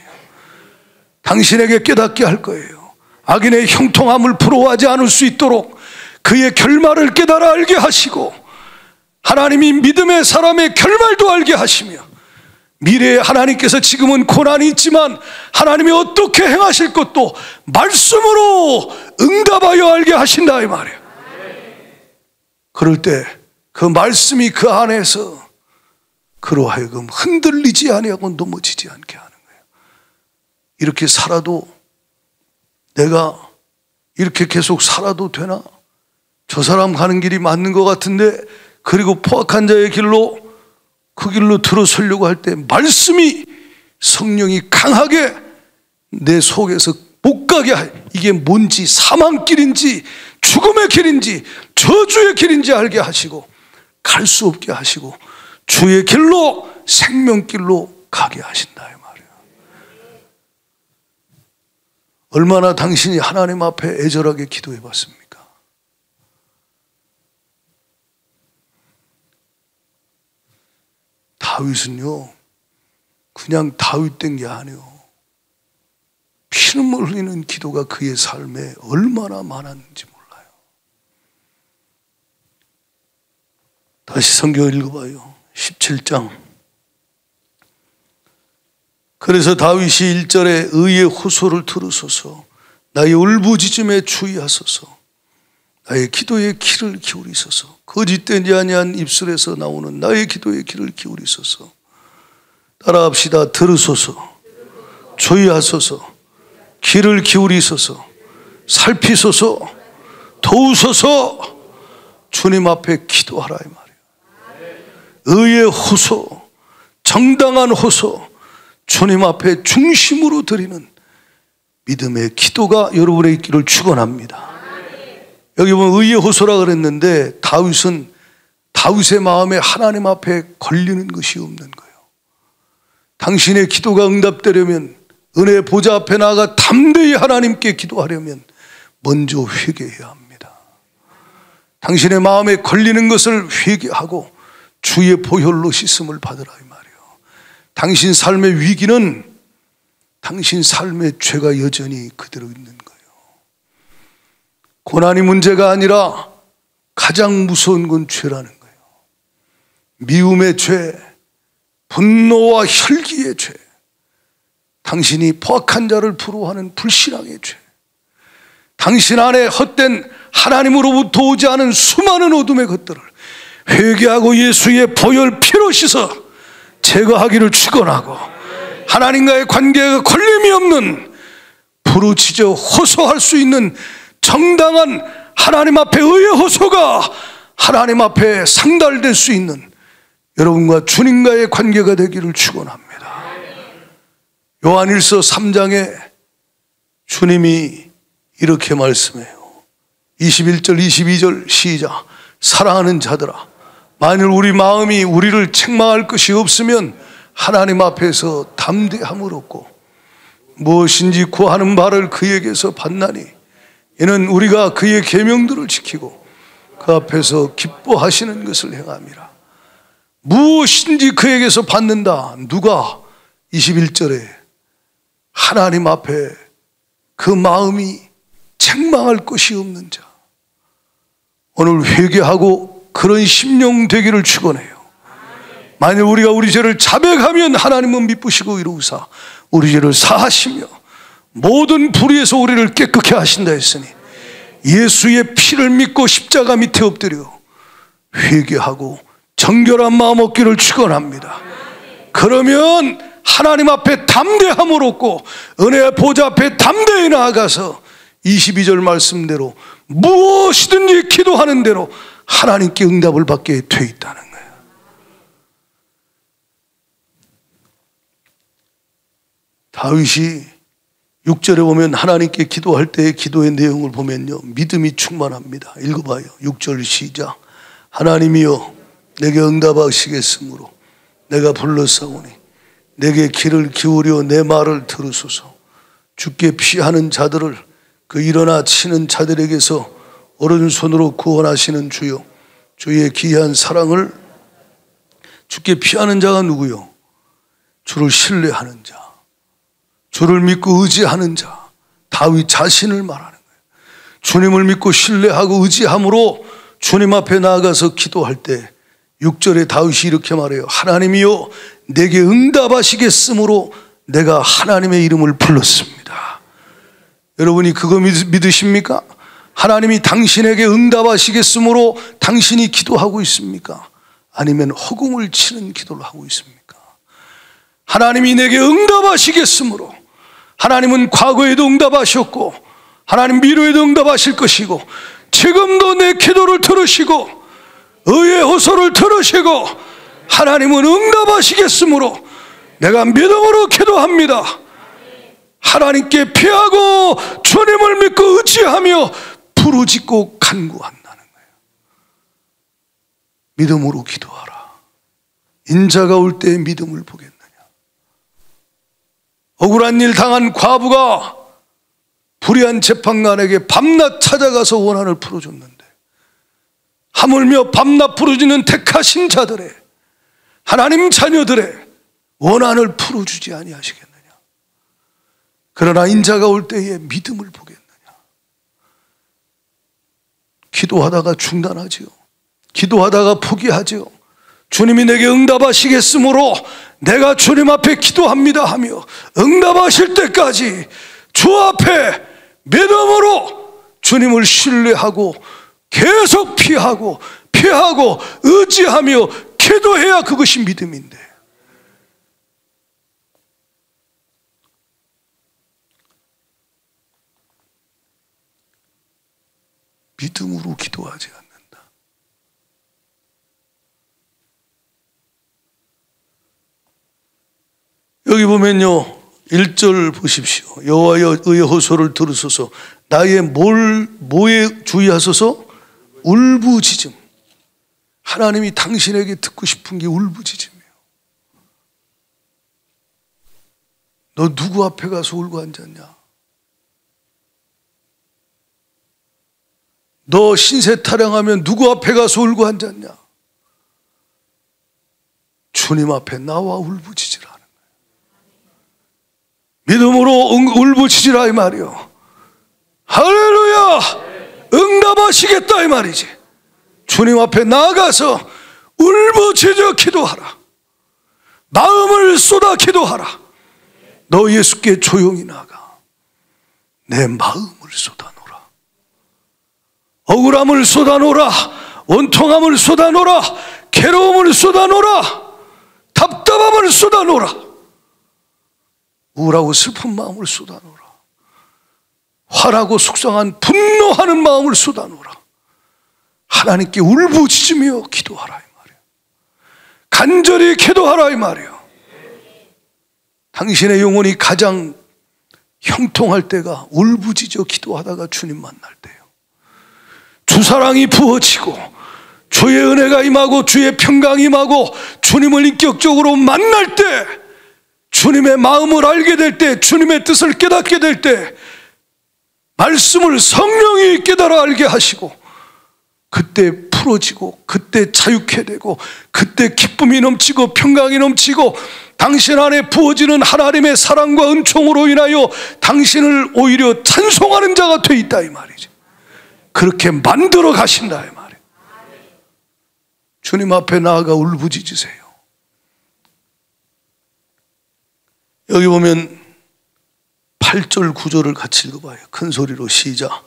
당신에게 깨닫게 할 거예요. 악인의 형통함을 부러워하지 않을 수 있도록 그의 결말을 깨달아 알게 하시고 하나님이 믿음의 사람의 결말도 알게 하시며 미래에 하나님께서 지금은 고난이 있지만 하나님이 어떻게 행하실 것도 말씀으로 응답하여 알게 하신다 이 말이에요. 그럴 때 그 말씀이 그 안에서 그로 하여금 흔들리지 아니하고 넘어지지 않게 하는 거예요. 이렇게 살아도, 내가 이렇게 계속 살아도 되나? 저 사람 가는 길이 맞는 것 같은데, 그리고 포악한 자의 길로, 그 길로 들어서려고 할 때 말씀이, 성령이 강하게 내 속에서 못 가게 이게 뭔지, 사망길인지 죽음의 길인지 저주의 길인지 알게 하시고 갈 수 없게 하시고 주의 길로, 생명길로 가게 하신다 이 말이에요. 얼마나 당신이 하나님 앞에 애절하게 기도해 봤습니까? 다윗은요, 그냥 다윗 된 게 아니에요. 피눈물 흘리는 기도가 그의 삶에 얼마나 많았는지 몰라요. 다시 성경을 읽어봐요. 17장. 그래서 다윗이 1절에 의의 호소를 들으소서, 나의 울부짖음에 주의하소서, 나의 기도의 귀를 기울이소서, 거짓되지 아니한 입술에서 나오는 나의 기도의 귀를 기울이소서. 따라합시다. 들으소서, 주의하소서, 귀를 기울이소서, 살피소서, 도우소서. 주님 앞에 기도하라 이 말이에요. 의의 호소, 정당한 호소, 주님 앞에 중심으로 드리는 믿음의 기도가 여러분의 있기를 축원합니다. 여기 보면 의의 호소라 그랬는데, 다윗은 다윗의 마음에 하나님 앞에 걸리는 것이 없는 거예요. 당신의 기도가 응답되려면, 은혜의 보좌 앞에 나아가 담대히 하나님께 기도하려면 먼저 회개해야 합니다. 당신의 마음에 걸리는 것을 회개하고 주의 보혈로 씻음을 받으라 이 말이에요. 당신 삶의 위기는 당신 삶의 죄가 여전히 그대로 있는 거예요. 고난이 문제가 아니라 가장 무서운 건 죄라는 거예요. 미움의 죄, 분노와 혈기의 죄, 당신이 포악한 자를 부러워하는 불신앙의 죄, 당신 안에 헛된 하나님으로부터 오지 않은 수많은 어둠의 것들을 회개하고 예수의 보혈 피로 씻어 제거하기를 축원하고, 하나님과의 관계가 걸림이 없는, 부르짖어 호소할 수 있는 정당한 하나님 앞에 의의 호소가 하나님 앞에 상달될 수 있는 여러분과 주님과의 관계가 되기를 축원합니다. 요한일서 3장에 주님이 이렇게 말씀해요. 21절 22절 시작. 사랑하는 자들아, 만일 우리 마음이 우리를 책망할 것이 없으면 하나님 앞에서 담대함을 얻고 무엇인지 구하는 바를 그에게서 받나니, 이는 우리가 그의 계명들을 지키고 그 앞에서 기뻐하시는 것을 행함이라. 무엇인지 그에게서 받는다. 누가? 21절에 하나님 앞에 그 마음이 책망할 것이 없는 자. 오늘 회개하고 그런 심령 되기를 축원해요. 만일 우리가 우리 죄를 자백하면 하나님은 미쁘시고 이로우사 우리 죄를 사하시며 모든 불의에서 우리를 깨끗게 하신다 했으니, 예수의 피를 믿고 십자가 밑에 엎드려 회개하고 정결한 마음 얻기를 축원합니다. 그러면 하나님 앞에 담대함을 얻고 은혜의 보좌 앞에 담대히 나아가서 22절 말씀대로 무엇이든지 기도하는 대로 하나님께 응답을 받게 돼 있다는 거예요. 다윗이 6절에 보면 하나님께 기도할 때의 기도의 내용을 보면요, 믿음이 충만합니다. 읽어봐요. 6절 시작. 하나님이여 내게 응답하시겠으므로 내가 불렀사오니 내게 귀를 기울여 내 말을 들으소서. 주께 피하는 자들을 그 일어나 치는 자들에게서 오른손으로 구원하시는 주여, 주의 귀한 사랑을, 주께 피하는 자가 누구요? 주를 신뢰하는 자, 주를 믿고 의지하는 자, 다윗 자신을 말하는 거예요. 주님을 믿고 신뢰하고 의지함으로 주님 앞에 나아가서 기도할 때 6절에 다윗이 이렇게 말해요. 하나님이여 내게 응답하시겠으므로 내가 하나님의 이름을 불렀습니다. 여러분이 그거 믿으십니까? 하나님이 당신에게 응답하시겠으므로 당신이 기도하고 있습니까? 아니면 허공을 치는 기도를 하고 있습니까? 하나님이 내게 응답하시겠으므로, 하나님은 과거에도 응답하셨고 하나님 미래에도 응답하실 것이고 지금도 내 기도를 들으시고 의의 호소를 들으시고 하나님은 응답하시겠으므로 내가 믿음으로 기도합니다. 하나님께 피하고 주님을 믿고 의지하며 부르짖고 간구한다는 거예요. 믿음으로 기도하라. 인자가 올 때에 믿음을 보겠느냐. 억울한 일 당한 과부가 불의한 재판관에게 밤낮 찾아가서 원한을 풀어줬는데 하물며 밤낮 부르짖는 택하신 자들의, 하나님 자녀들의 원한을 풀어주지 아니하시겠느냐. 그러나 인자가 올 때에 믿음을 보겠느냐. 기도하다가 중단하지요. 기도하다가 포기하지요. 주님이 내게 응답하시겠으므로 내가 주님 앞에 기도합니다 하며 응답하실 때까지 주 앞에 믿음으로 주님을 신뢰하고 계속 피하고 의지하며 기도해야 그것이 믿음인데, 믿음으로 기도하지 않는다. 여기 보면요, 1절 보십시오. 여호와여 의의 호소를 들으소서. 나의 뭐에 주의하소서? 울부짖음. 하나님이 당신에게 듣고 싶은 게 울부짖음이에요. 너 누구 앞에 가서 울고 앉았냐? 너 신세 타령하면 누구 앞에 가서 울고 앉았냐? 주님 앞에 나와 울부짖으라. 믿음으로 울부짖으라 이 말이요. 할렐루야! 응답하시겠다 이 말이지. 주님 앞에 나아가서 울부짖어 기도하라. 마음을 쏟아 기도하라. 너 예수께 조용히 나가 내 마음을 쏟아놓으라. 억울함을 쏟아놓으라. 원통함을 쏟아놓으라. 괴로움을 쏟아놓으라. 답답함을 쏟아놓으라. 우울하고 슬픈 마음을 쏟아놓으라. 화나고 속상한 분노하는 마음을 쏟아놓으라. 하나님께 울부짖으며 기도하라 이 말이에요. 간절히 기도하라 이 말이에요. 당신의 영혼이 가장 형통할 때가 울부짖어 기도하다가 주님 만날 때예요. 주 사랑이 부어지고 주의 은혜가 임하고 주의 평강이 임하고 주님을 인격적으로 만날 때, 주님의 마음을 알게 될 때, 주님의 뜻을 깨닫게 될 때, 말씀을 성령이 깨달아 알게 하시고 그때 풀어지고 그때 자유케 되고 그때 기쁨이 넘치고 평강이 넘치고 당신 안에 부어지는 하나님의 사랑과 은총으로 인하여 당신을 오히려 찬송하는 자가 돼 있다 이 말이죠. 그렇게 만들어 가신다 이 말이에요. 주님 앞에 나아가 울부짖으세요. 여기 보면 8절 9절을 같이 읽어봐요. 큰 소리로 시작.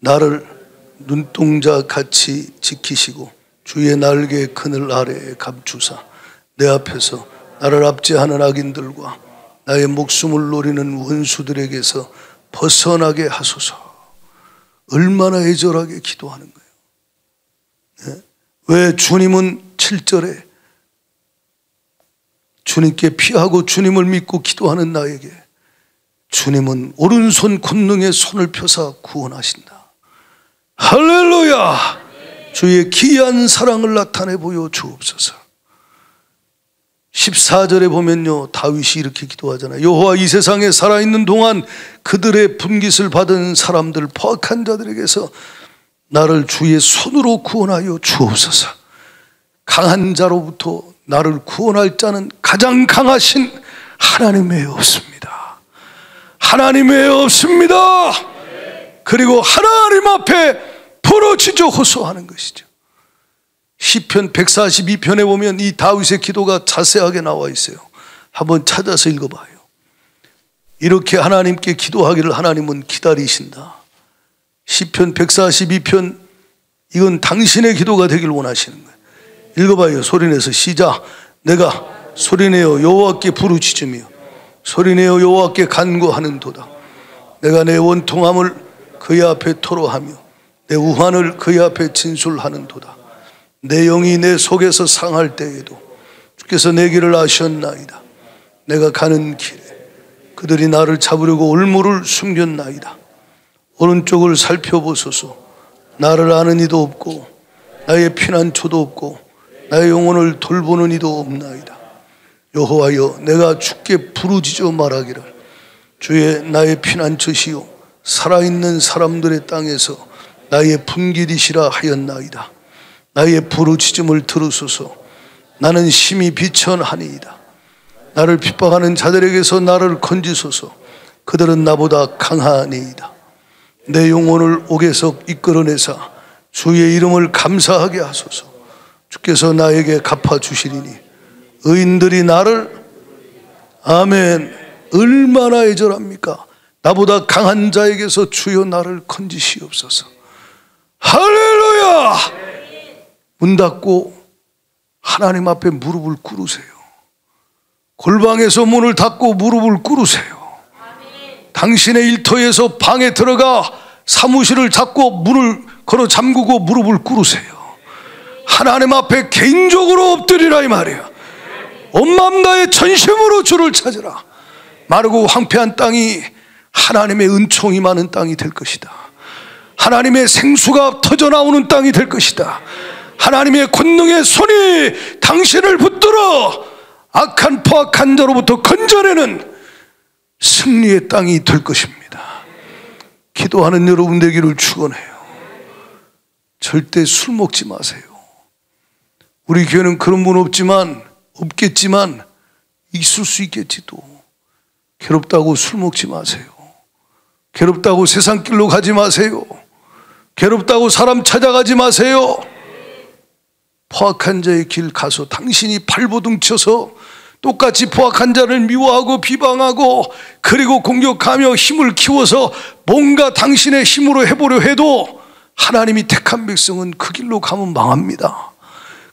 나를 눈동자 같이 지키시고 주의 날개 그늘 아래에 감추사 내 앞에서 나를 압제하는 악인들과 나의 목숨을 노리는 원수들에게서 벗어나게 하소서. 얼마나 애절하게 기도하는 거예요. 네? 왜 주님은 7절에 주님께 피하고 주님을 믿고 기도하는 나에게 주님은 오른손 권능에 손을 펴사 구원하신다. 할렐루야! 주의 기이한 사랑을 나타내 보여 주옵소서. 14절에 보면요, 다윗이 이렇게 기도하잖아요. 여호와 이 세상에 살아있는 동안 그들의 분깃을 받은 사람들, 포악한 자들에게서 나를 주의 손으로 구원하여 주옵소서. 강한 자로부터 나를 구원할 자는 가장 강하신 하나님 외에 없습니다. 하나님 외에 없습니다. 그리고 하나님 앞에 부르짖어 호소하는 것이죠. 시편 142편에 보면 이 다윗의 기도가 자세하게 나와 있어요. 한번 찾아서 읽어봐요. 이렇게 하나님께 기도하기를 하나님은 기다리신다. 시편 142편, 이건 당신의 기도가 되길 원하시는 거예요. 읽어봐요. 소리내서 시작. 내가 소리내어 여호와께 부르짖으며 소리내어 여호와께 간구하는도다. 내가 내 원통함을 그의 앞에 토로하며 내 우환을 그의 앞에 진술하는도다. 내 영이 내 속에서 상할 때에도 주께서 내 길을 아셨나이다. 내가 가는 길에 그들이 나를 잡으려고 올무를 숨겼나이다. 오른쪽을 살펴보소서. 나를 아는 이도 없고 나의 피난처도 없고 나의 영혼을 돌보는 이도 없나이다. 여호와여, 내가 주께 부르짖어 말하기를 주의 나의 피난처시요 살아있는 사람들의 땅에서 나의 분깃이시라 하였나이다. 나의 부르짖음을 들으소서. 나는 심히 비천하니이다. 나를 핍박하는 자들에게서 나를 건지소서. 그들은 나보다 강하니이다. 내 영혼을 옥에서 이끌어내사 주의 이름을 감사하게 하소서. 주께서 나에게 갚아주시리니 의인들이 나를, 아멘, 얼마나 애절합니까? 나보다 강한 자에게서 주여 나를 건지시옵소서. 할렐루야. 문 닫고 하나님 앞에 무릎을 꿇으세요. 골방에서 문을 닫고 무릎을 꿇으세요. 당신의 일터에서 방에 들어가 사무실을 닫고 문을 걸어 잠그고 무릎을 꿇으세요. 하나님 앞에 개인적으로 엎드리라 이 말이에요. 온 마음 다해 전심으로 주를 찾으라. 마르고 황폐한 땅이 하나님의 은총이 많은 땅이 될 것이다. 하나님의 생수가 터져나오는 땅이 될 것이다. 하나님의 권능의 손이 당신을 붙들어 악한 포악한 자로부터 건져내는 승리의 땅이 될 것입니다. 기도하는 여러분 되기를 축원해요. 절대 술 먹지 마세요. 우리 교회는 그런 분 없겠지만 있을 수 있겠지. 또 괴롭다고 술 먹지 마세요. 괴롭다고 세상 길로 가지 마세요. 괴롭다고 사람 찾아가지 마세요. 포악한 자의 길 가서 당신이 발버둥 쳐서 똑같이 포악한 자를 미워하고 비방하고 그리고 공격하며 힘을 키워서 뭔가 당신의 힘으로 해보려 해도 하나님이 택한 백성은 그 길로 가면 망합니다.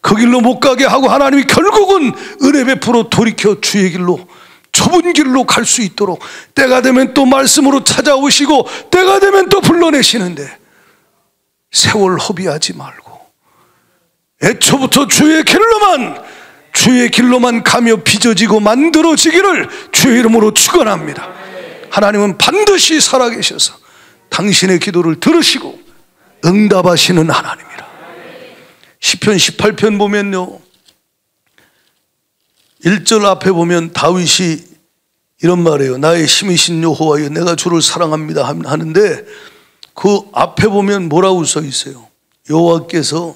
그 길로 못 가게 하고 하나님이 결국은 은혜 베풀어 돌이켜 주의 길로, 좁은 길로 갈 수 있도록 때가 되면 또 말씀으로 찾아오시고 때가 되면 또 불러내시는데 세월 허비하지 말고 애초부터 주의 길로만 가며 빚어지고 만들어지기를 주의 이름으로 축원합니다. 하나님은 반드시 살아계셔서 당신의 기도를 들으시고 응답하시는 하나님이라. 시편 18편 보면요, 1절 앞에 보면 다윗이 이런 말이에요. 나의 힘이신 여호와여, 내가 주를 사랑합니다 하는데 그 앞에 보면 뭐라고 써 있어요? 여호와께서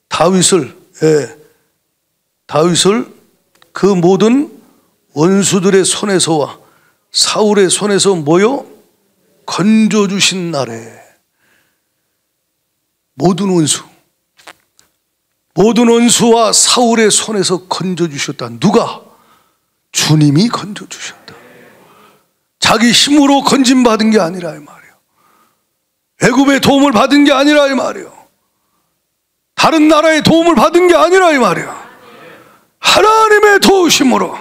다윗을 그 모든 원수들의 손에서와 사울의 손에서 뭐요? 건져주신 날에. 모든 원수와 사울의 손에서 건져주셨다. 누가? 주님이 건져주셨다. 자기 힘으로 건짐받은 게 아니라 이 말이에요. 애굽의 도움을 받은 게 아니라 이 말이에요. 다른 나라의 도움을 받은 게 아니라 이 말이에요. 하나님의 도우심으로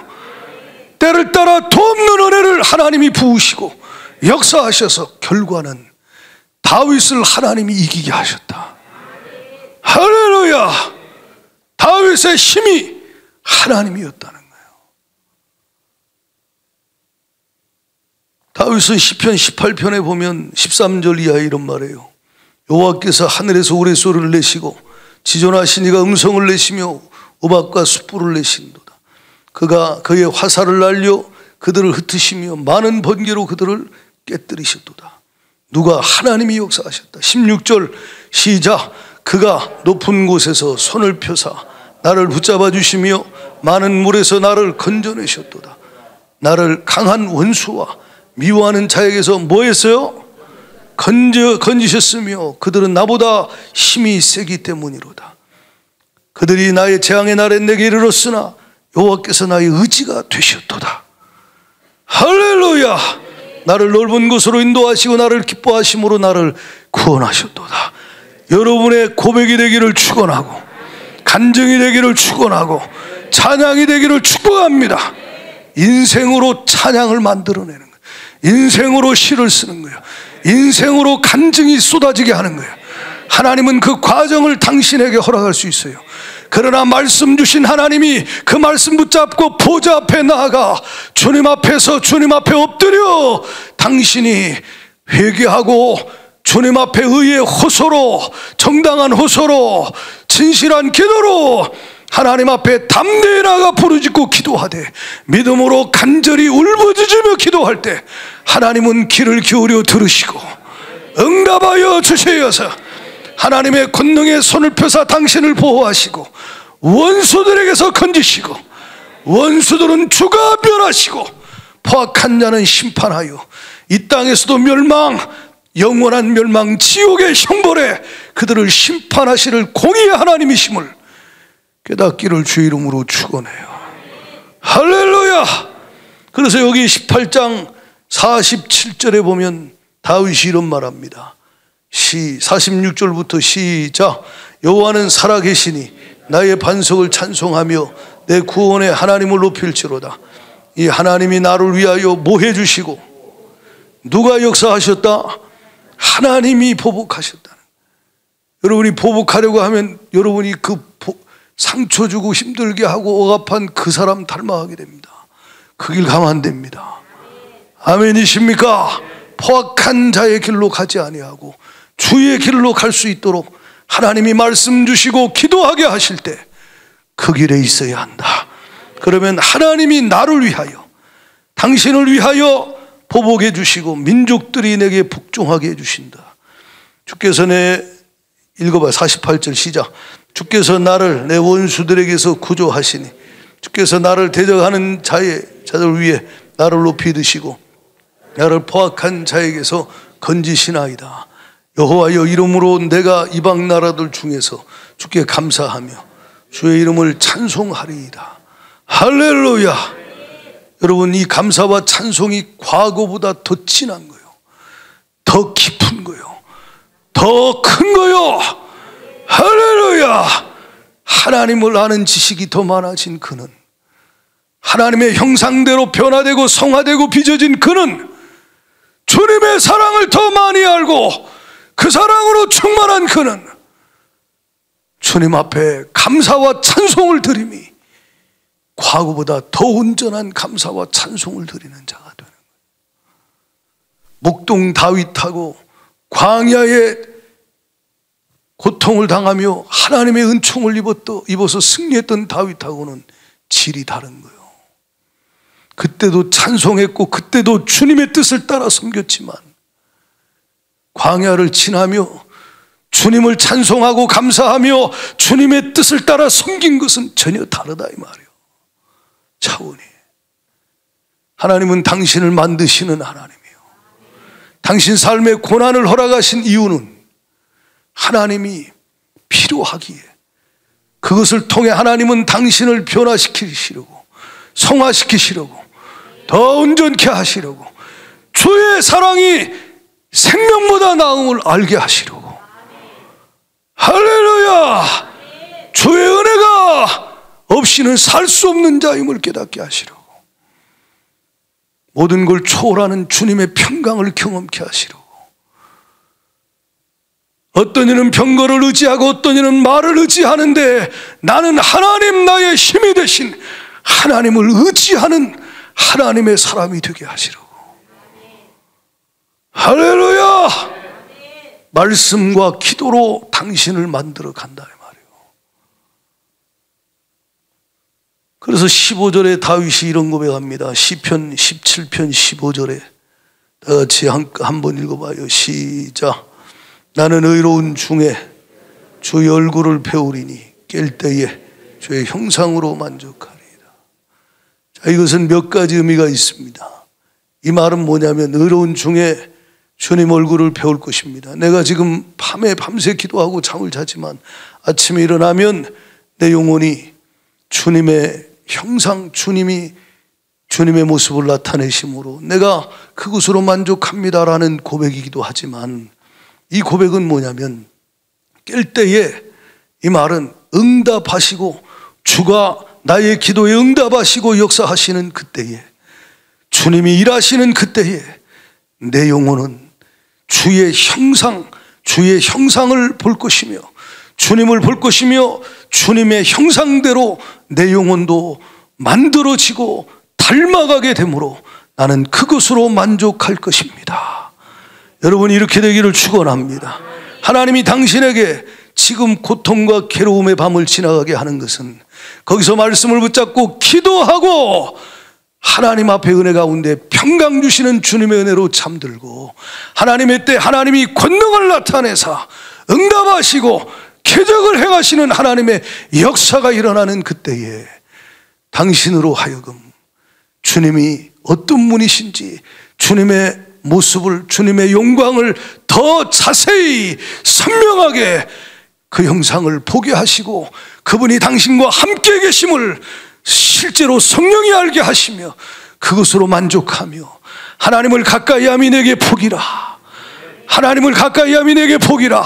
때를 따라 돕는 은혜를 하나님이 부으시고 역사하셔서 결과는 다윗을 하나님이 이기게 하셨다. 할렐루야. 다윗의 힘이 하나님이었다는 거예요. 다윗은 시편 18편에 보면 13절 이하에 이런 말이에요. 여호와께서 하늘에서 우레소리를 내시고 지존하신 이가 음성을 내시며 우박과 숯불을 내신도다. 그가 그의 화살을 날려 그들을 흩으시며 많은 번개로 그들을 깨뜨리셨도다. 누가? 하나님이 역사하셨다. 16절 시작. 그가 높은 곳에서 손을 펴사 나를 붙잡아 주시며 많은 물에서 나를 건져내셨도다. 나를 강한 원수와 미워하는 자에게서 뭐 했어요? 건지셨으며 그들은 나보다 힘이 세기 때문이로다. 그들이 나의 재앙의 날에 내게 이르렀으나 여호와께서 나의 의지가 되셨도다. 할렐루야. 나를 넓은 곳으로 인도하시고 나를 기뻐하심으로 나를 구원하셨도다. 여러분의 고백이 되기를 축원하고 간증이 되기를 축원하고 찬양이 되기를 축복합니다. 인생으로 찬양을 만들어내는 거예요. 인생으로 시를 쓰는 거예요. 인생으로 간증이 쏟아지게 하는 거예요. 하나님은 그 과정을 당신에게 허락할 수 있어요. 그러나 말씀 주신 하나님이 그 말씀 붙잡고 보좌 앞에 나아가 주님 앞에서 주님 앞에 엎드려 당신이 회개하고 주님 앞에 의의 호소로, 정당한 호소로, 진실한 기도로 하나님 앞에 담대히 나아가 부르짖고 기도하되 믿음으로 간절히 울부짖으며 기도할 때 하나님은 귀를 기울여 들으시고 응답하여 주시어서 하나님의 권능의 손을 펴사 당신을 보호하시고 원수들에게서 건지시고 원수들은 주가 멸하시고 포악한 자는 심판하여 이 땅에서도 멸망, 영원한 멸망, 지옥의 형벌에 그들을 심판하시를 공의의 하나님이심을 깨닫기를 주 이름으로 축원해요. 할렐루야. 그래서 여기 18장 47절에 보면 다윗이 이런 말합니다. 46절부터 시작. 여호와는 살아계시니 나의 반석을 찬송하며 내 구원의 하나님을 높일지로다. 이 하나님이 나를 위하여 뭐 해주시고 누가 역사하셨다? 하나님이 보복하셨다. 여러분이 보복하려고 하면 여러분이 그 상처 주고 힘들게 하고 억압한 그 사람 닮아가게 됩니다. 그 길 가면 안 됩니다. 아멘이십니까? 포악한 자의 길로 가지 아니하고 주의 길로 갈 수 있도록 하나님이 말씀 주시고 기도하게 하실 때 그 길에 있어야 한다. 그러면 하나님이 나를 위하여 당신을 위하여 보복해 주시고 민족들이 내게 복종하게 해주신다. 주께서 읽어봐. 48절 시작. 주께서 나를 내 원수들에게서 구조하시니 주께서 나를 대적하는 자들 위에 나를 높이 드시고 나를 포악한 자에게서 건지시나이다. 여호와여, 이름으로 내가 이방 나라들 중에서 주께 감사하며 주의 이름을 찬송하리이다. 할렐루야. 여러분, 이 감사와 찬송이 과거보다 더 진한 거예요. 더 깊은 거예요. 더 큰 거예요. 할렐루야. 하나님을 아는 지식이 더 많아진 그는, 하나님의 형상대로 변화되고 성화되고 빚어진 그는 주님의 사랑을 더 많이 알고 그 사랑으로 충만한 그는 주님 앞에 감사와 찬송을 드림이 과거보다 더 온전한 감사와 찬송을 드리는 자가 되는 거예요. 목동 다윗하고 광야에 고통을 당하며 하나님의 은총을 입어서 승리했던 다윗하고는 질이 다른 거예요. 그때도 찬송했고 그때도 주님의 뜻을 따라 섬겼지만 광야를 지나며 주님을 찬송하고 감사하며 주님의 뜻을 따라 섬긴 것은 전혀 다르다 이 말이에요. 차원이. 하나님은 당신을 만드시는 하나님이에요. 당신 삶에 고난을 허락하신 이유는 하나님이 필요하기에, 그것을 통해 하나님은 당신을 변화시키시려고, 성화시키시려고, 더 온전케 하시려고, 주의 사랑이 생명보다 나음을 알게 하시려고. 할렐루야. 주의 은혜가 없이는 살 수 없는 자임을 깨닫게 하시려고, 모든 걸 초월하는 주님의 평강을 경험케 하시려고. 어떤 이는 병거를 의지하고 어떤 이는 말을 의지하는데 나는 하나님 나의 힘이 되신 하나님을 의지하는 하나님의 사람이 되게 하시려고. 할렐루야. 말씀과 기도로 당신을 만들어 간다 이 말이에요. 그래서 15절에 다윗이 이런 고백합니다. 시편 17편 15절에 다 같이 한번 읽어봐요. 시작. 나는 의로운 중에 주의 얼굴을 배우리니 깰 때에 주의 형상으로 만족하리이다. 자, 이것은 몇 가지 의미가 있습니다. 이 말은 뭐냐면 의로운 중에 주님 얼굴을 배울 것입니다. 내가 지금 밤새 기도하고 잠을 자지만 아침에 일어나면 내 영혼이 주님의 형상, 주님이 주님의 모습을 나타내심으로 내가 그것으로 만족합니다라는 고백이기도 하지만, 이 고백은 뭐냐면 깰 때에 이 말은 응답하시고, 주가 나의 기도에 응답하시고 역사하시는 그때에, 주님이 일하시는 그때에 내 영혼은 주의 형상을 볼 것이며, 주님을 볼 것이며, 주님의 형상대로 내 영혼도 만들어지고 닮아가게 되므로 나는 그것으로 만족할 것입니다. 여러분, 이렇게 되기를 축원합니다. 하나님이 당신에게 지금 고통과 괴로움의 밤을 지나가게 하는 것은, 거기서 말씀을 붙잡고 기도하고 하나님 앞에 은혜 가운데 평강 주시는 주님의 은혜로 잠들고, 하나님의 때 하나님이 권능을 나타내사 응답하시고 기적을 행하시는 하나님의 역사가 일어나는 그때에 당신으로 하여금 주님이 어떤 분이신지, 주님의 모습을, 주님의 영광을 더 자세히 선명하게 그 형상을 보게 하시고, 그분이 당신과 함께 계심을 실제로 성령이 알게 하시며 그것으로 만족하며, 하나님을 가까이함이 내게 복이라, 하나님을 가까이함이 내게 복이라,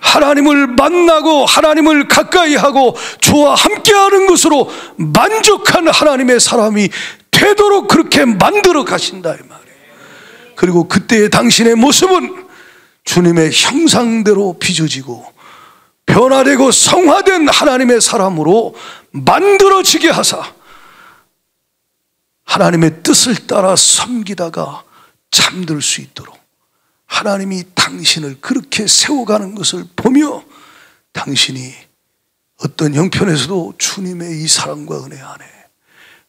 하나님을 만나고 하나님을 가까이하고 주와 함께하는 것으로 만족한 하나님의 사람이 되도록 그렇게 만들어 가신다 이 말이에요. 그리고 그때의 당신의 모습은 주님의 형상대로 빚어지고 변화되고 성화된 하나님의 사람으로 만들어지게 하사 하나님의 뜻을 따라 섬기다가 잠들 수 있도록 하나님이 당신을 그렇게 세워가는 것을 보며, 당신이 어떤 형편에서도 주님의 이 사랑과 은혜 안에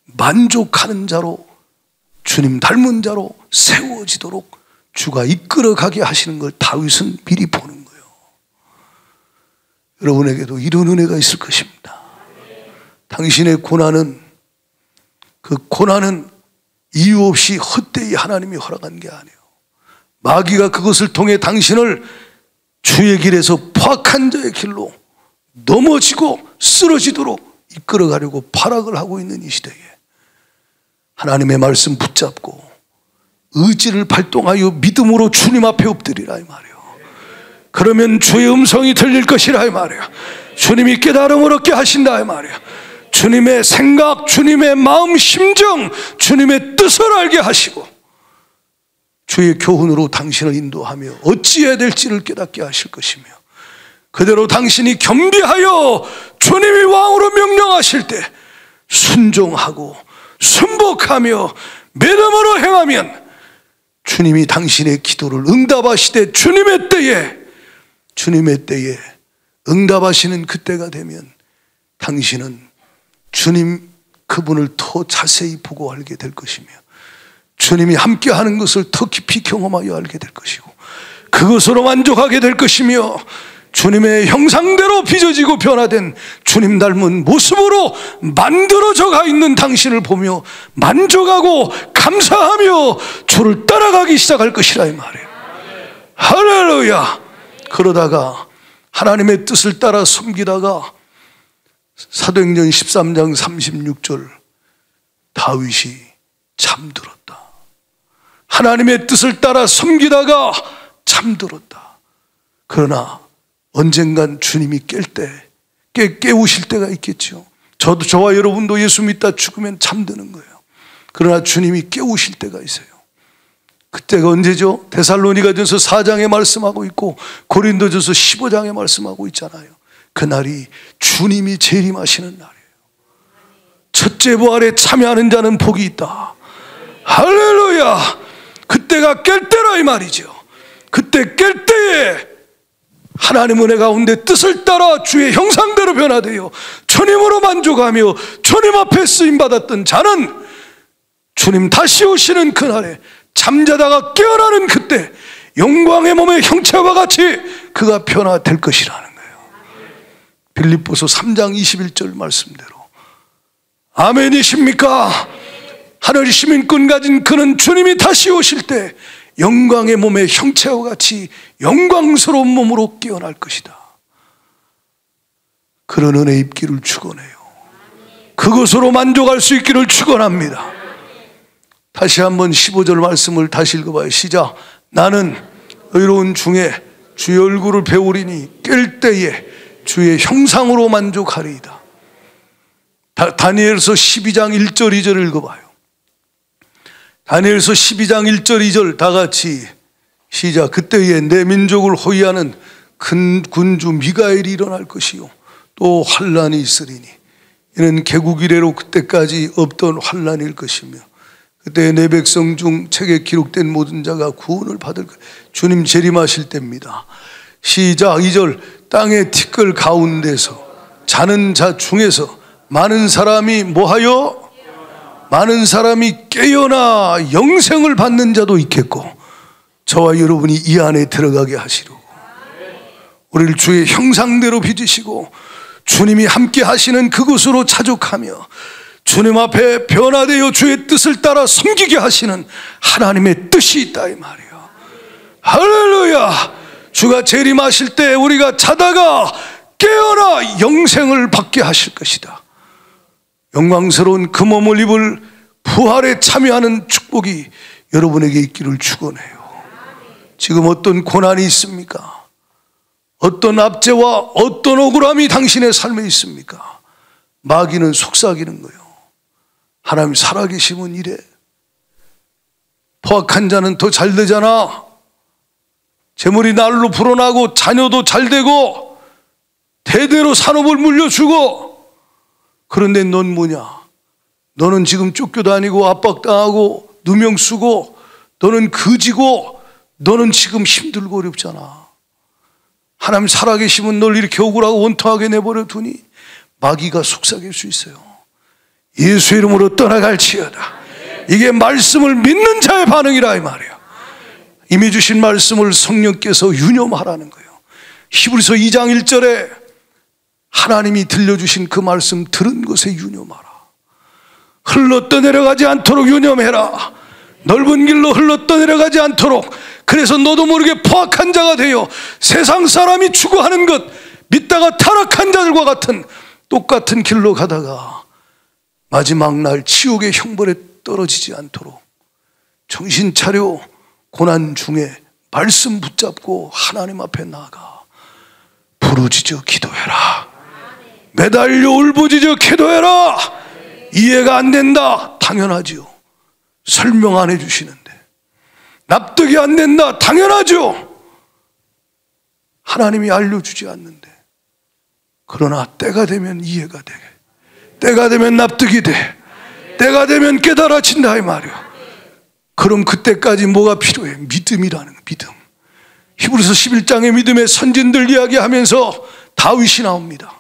만족하는 자로, 주님 닮은 자로 세워지도록 주가 이끌어가게 하시는 걸 다윗은 미리 보는 거예요. 여러분에게도 이런 은혜가 있을 것입니다. 당신의 고난은, 그 고난은 이유 없이 헛되이 하나님이 허락한 게 아니에요. 마귀가 그것을 통해 당신을 주의 길에서 포악한 자의 길로 넘어지고 쓰러지도록 이끌어가려고 발악을 하고 있는 이 시대에 하나님의 말씀 붙잡고 의지를 발동하여 믿음으로 주님 앞에 엎드리라 이 말이에요. 그러면 주의 음성이 들릴 것이라 이 말이에요. 주님이 깨달음을 얻게 하신다 이 말이에요. 주님의 생각, 주님의 마음, 심정, 주님의 뜻을 알게 하시고 주의 교훈으로 당신을 인도하며 어찌해야 될지를 깨닫게 하실 것이며, 그대로 당신이 겸비하여 주님이 왕으로 명령하실 때 순종하고 순복하며 믿음으로 행하면 주님이 당신의 기도를 응답하시되 주님의 때에 응답하시는 그때가 되면 당신은 주님 그분을 더 자세히 보고 알게 될 것이며, 주님이 함께하는 것을 더 깊이 경험하여 알게 될 것이고, 그것으로 만족하게 될 것이며, 주님의 형상대로 빚어지고 변화된 주님 닮은 모습으로 만들어져가 있는 당신을 보며 만족하고 감사하며 주를 따라가기 시작할 것이라 이 말이에요. 할렐루야. 그러다가 하나님의 뜻을 따라 섬기다가 사도행전 13장 36절 다윗이 잠들었다. 하나님의 뜻을 따라 섬기다가 잠들었다. 그러나 언젠간 주님이 깨우실 때가 있겠죠. 저와 여러분도 예수 믿다 죽으면 잠드는 거예요. 그러나 주님이 깨우실 때가 있어요. 그때가 언제죠? 데살로니가전서 4장에 말씀하고 있고 고린도전서 15장에 말씀하고 있잖아요. 그날이 주님이 재림하시는 날이에요. 첫째 부활에 참여하는 자는 복이 있다. 할렐루야. 그때가 깰 때라 이 말이죠. 그때 깰 때에 하나님 은혜 가운데 뜻을 따라 주의 형상대로 변화되어 주님으로 만족하며 주님 앞에 쓰임받았던 자는 주님 다시 오시는 그날에 잠자다가 깨어나는 그때 영광의 몸의 형체와 같이 그가 변화될 것이라는 거예요. 빌립보서 3장 21절 말씀대로 아멘이십니까? 하늘 시민권 가진 그는 주님이 다시 오실 때 영광의 몸의 형체와 같이 영광스러운 몸으로 깨어날 것이다. 그런 은혜 입기를 축원해요. 그것으로 만족할 수 있기를 축원합니다. 다시 한번 15절 말씀을 다시 읽어봐요. 시작. 나는 의로운 중에 주의 얼굴을 배우리니 깰 때에 주의 형상으로 만족하리이다. 다니엘서 12장 1절 2절 읽어봐요. 다니엘서 12장 1절 2절 다 같이 시작. 그때에 내 민족을 호위하는 큰 군주 미가엘이 일어날 것이요 또 환란이 있으리니 이는 개국 이래로 그때까지 없던 환란일 것이며 그때 내 백성 중 책에 기록된 모든 자가 구원을 받을 것. 주님 재림하실 때입니다. 시작. 2절. 땅의 티끌 가운데서 자는 자 중에서 많은 사람이 뭐하여? 많은 사람이 깨어나 영생을 받는 자도 있겠고 저와 여러분이 이 안에 들어가게 하시려고 우리를 주의 형상대로 빚으시고 주님이 함께 하시는 그곳으로 자족하며 주님 앞에 변화되어 주의 뜻을 따라 섬기게 하시는 하나님의 뜻이 있다 이 말이에요. 할렐루야. 주가 재림하실 때 우리가 자다가 깨어나 영생을 받게 하실 것이다. 영광스러운 그 몸을 입을 부활에 참여하는 축복이 여러분에게 있기를 축원해요. 지금 어떤 고난이 있습니까? 어떤 압제와 어떤 억울함이 당신의 삶에 있습니까? 마귀는 속삭이는 거예요. 하나님 살아계시면 이래. 포악한 자는 더 잘 되잖아. 재물이 날로 불어나고 자녀도 잘 되고 대대로 산업을 물려주고 그런데 넌 뭐냐? 너는 지금 쫓겨다니고 압박당하고 누명 쓰고 너는 거지고 너는 지금 힘들고 어렵잖아. 하나님 살아계시면 널 이렇게 억울하고 원통하게 내버려 두니 마귀가 속삭일 수 있어요. 예수 이름으로 떠나갈지어다. 이게 말씀을 믿는 자의 반응이라 이 말이에요. 이미 주신 말씀을 성령께서 유념하라는 거예요. 히브리서 2장 1절에 하나님이 들려주신 그 말씀 들은 것에 유념하라. 흘러 떠내려가지 않도록 유념해라. 넓은 길로 흘러 떠내려가지 않도록. 그래서 너도 모르게 포악한 자가 되어 세상 사람이 추구하는 것 믿다가 타락한 자들과 같은 똑같은 길로 가다가 마지막 날 지옥의 형벌에 떨어지지 않도록 정신 차려 고난 중에 말씀 붙잡고 하나님 앞에 나아가 부르짖어 기도해라. 매달려 울부짖어 기도해라. 이해가 안 된다. 당연하지요. 설명 안 해주시는데. 납득이 안 된다. 당연하죠. 하나님이 알려주지 않는데. 그러나 때가 되면 이해가 돼. 때가 되면 납득이 돼. 때가 되면 깨달아진다 이 말이야. 그럼 그때까지 뭐가 필요해? 믿음이라는 믿음. 히브리서 11장의 믿음의 선진들 이야기하면서 다윗이 나옵니다.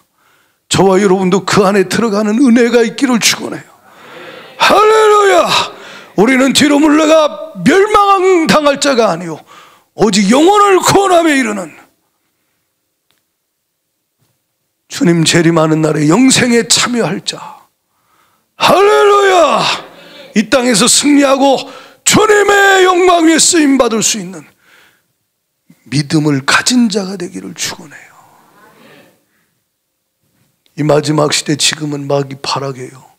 저와 여러분도 그 안에 들어가는 은혜가 있기를 축원해요. 할렐루야. 우리는 뒤로 물러가 멸망당할 자가 아니요 오직 영혼을 구원함에 이르는 주님 재림하는 날에 영생에 참여할 자. 할렐루야. 이 땅에서 승리하고 주님의 영광 위에 쓰임받을 수 있는 믿음을 가진 자가 되기를 축원해요. 이 마지막 시대 지금은 마귀 파락이에요.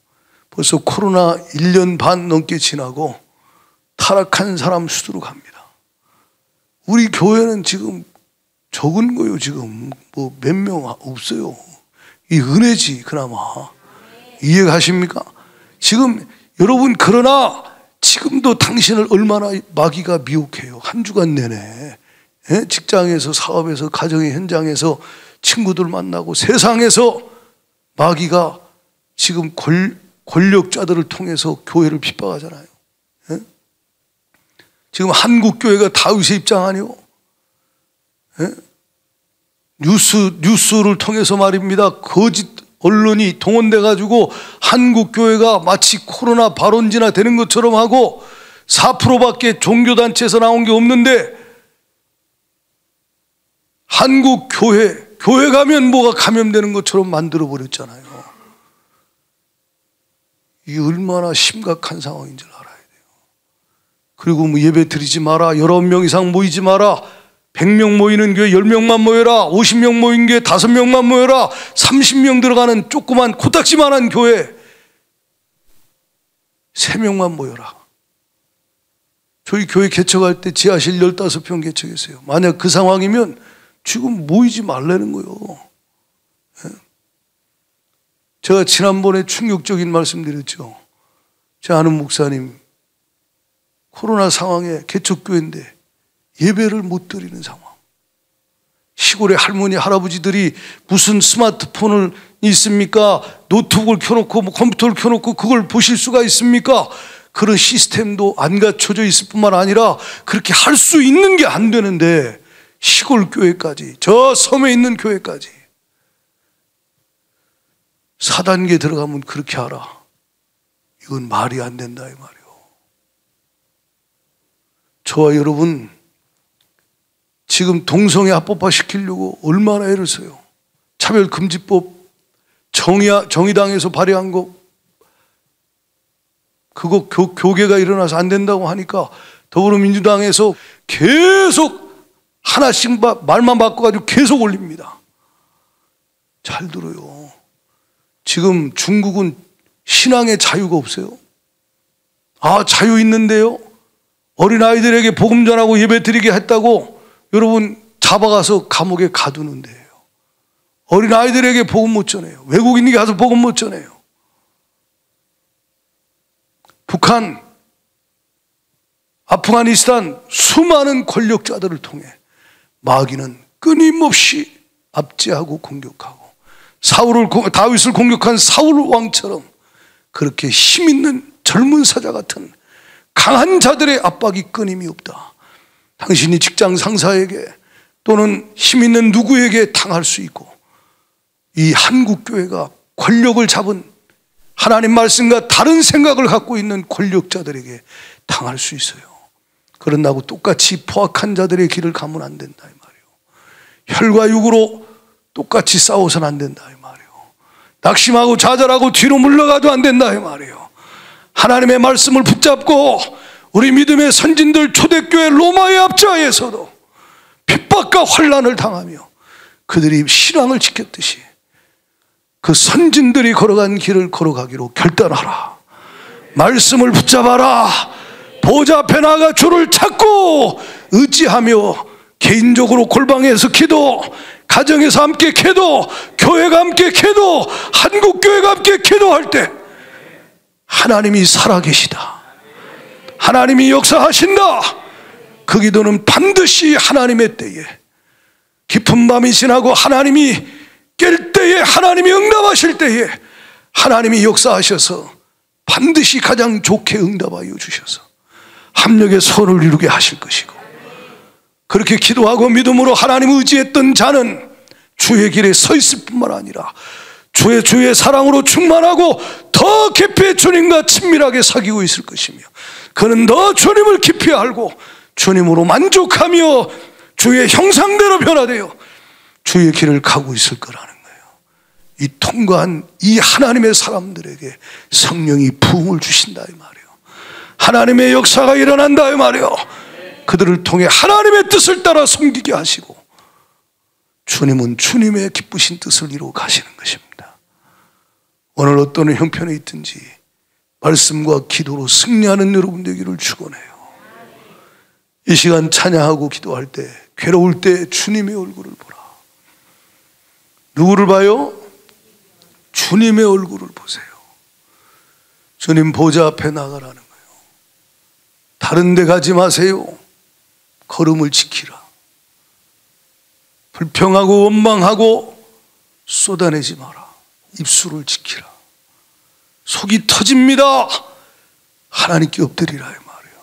벌써 코로나 1년 반 넘게 지나고 타락한 사람 수두로 갑니다. 우리 교회는 지금 적은 거요. 지금 뭐 몇 명 없어요. 이 은혜지 그나마. 이해가십니까? 지금 여러분 그러나 지금도 당신을 얼마나 마귀가 미혹해요. 한 주간 내내 직장에서 사업에서 가정의 현장에서 친구들 만나고 세상에서 마귀가 지금 권력자들을 통해서 교회를 핍박하잖아요. 지금 한국교회가 다윗의 입장 아니요? 뉴스를 통해서 말입니다. 거짓 언론이 동원돼 가지고 한국교회가 마치 코로나 발원지나 되는 것처럼 하고 4%밖에 종교단체에서 나온 게 없는데 교회 가면 뭐가 감염되는 것처럼 만들어 버렸잖아요. 이게 얼마나 심각한 상황인 줄 알아야 돼요. 그리고 뭐 예배 드리지 마라, 19명 이상 모이지 마라, 100명 모이는 교회 10명만 모여라, 50명 모인 교회 5명만 모여라, 30명 들어가는 조그만 코딱지만한 교회 3명만 모여라. 저희 교회 개척할 때 지하실 15평 개척했어요. 만약 그 상황이면 지금 모이지 말라는 거예요. 제가 지난번에 충격적인 말씀 드렸죠. 제 아는 목사님 코로나 상황에 개척교회인데 예배를 못 드리는 상황. 시골의 할머니 할아버지들이 무슨 스마트폰을 있습니까? 노트북을 켜놓고 컴퓨터를 켜놓고 그걸 보실 수가 있습니까? 그런 시스템도 안 갖춰져 있을 뿐만 아니라 그렇게 할 수 있는 게 안 되는데 시골 교회까지, 저 섬에 있는 교회까지 4단계 들어가면 그렇게 하라. 이건 말이 안 된다 이 말이에요. 저와 여러분 지금 동성애 합법화 시키려고 얼마나 애를 써요. 차별금지법 정의당에서 발의한 거 그거 교계가 일어나서 안 된다고 하니까 더불어민주당에서 계속 하나씩 말만 바꿔가지고 계속 올립니다. 잘 들어요. 지금 중국은 신앙의 자유가 없어요. 아, 자유 있는데요? 어린아이들에게 복음 전하고 예배 드리게 했다고 여러분 잡아가서 감옥에 가두는데요. 어린아이들에게 복음 못 전해요. 외국인이 가서 복음 못 전해요. 북한, 아프가니스탄 수많은 권력자들을 통해 마귀는 끊임없이 압제하고 공격하고 다윗을 공격한 사울 왕처럼 그렇게 힘 있는 젊은 사자 같은 강한 자들의 압박이 끊임이 없다. 당신이 직장 상사에게 또는 힘 있는 누구에게 당할 수 있고 이 한국교회가 권력을 잡은 하나님 말씀과 다른 생각을 갖고 있는 권력자들에게 당할 수 있어요. 그런다고 똑같이 포악한 자들의 길을 가면 안 된다 이 말이에요. 혈과 육으로 똑같이 싸워서는 안 된다 이 말이에요. 낙심하고 좌절하고 뒤로 물러가도 안 된다 이 말이에요. 하나님의 말씀을 붙잡고 우리 믿음의 선진들 초대교회 로마의 압제하에서도 핍박과 환난을 당하며 그들이 신앙을 지켰듯이 그 선진들이 걸어간 길을 걸어가기로 결단하라. 말씀을 붙잡아라. 보좌 앞에 나가 주를 찾고 의지하며 개인적으로 골방에서 기도, 가정에서 함께 기도, 교회가 함께 기도, 한국교회가 함께 기도할 때 하나님이 살아계시다. 하나님이 역사하신다. 그 기도는 반드시 하나님의 때에 깊은 밤이 지나고 하나님이 깰 때에 하나님이 응답하실 때에 하나님이 역사하셔서 반드시 가장 좋게 응답하여 주셔서 합력의 선을 이루게 하실 것이고 그렇게 기도하고 믿음으로 하나님을 의지했던 자는 주의 길에 서 있을 뿐만 아니라 주의 사랑으로 충만하고 더 깊이 주님과 친밀하게 사귀고 있을 것이며 그는 더 주님을 깊이 알고 주님으로 만족하며 주의 형상대로 변화되어 주의 길을 가고 있을 거라는 거예요. 이 통과한 이 하나님의 사람들에게 성령이 부흥을 주신다 이 말이에요. 하나님의 역사가 일어난다 이 말이에요. 그들을 통해 하나님의 뜻을 따라 섬기게 하시고 주님은 주님의 기쁘신 뜻을 이루어 가시는 것입니다. 오늘 어떤 형편에 있든지 말씀과 기도로 승리하는 여러분 되기를 축원해요. 이 시간 찬양하고 기도할 때 괴로울 때 주님의 얼굴을 보라. 누구를 봐요? 주님의 얼굴을 보세요. 주님 보좌 앞에 나가라는 거예요. 다른 데 가지 마세요. 걸음을 지키라. 불평하고 원망하고 쏟아내지 마라. 입술을 지키라. 속이 터집니다. 하나님께 엎드리라 이 말이에요.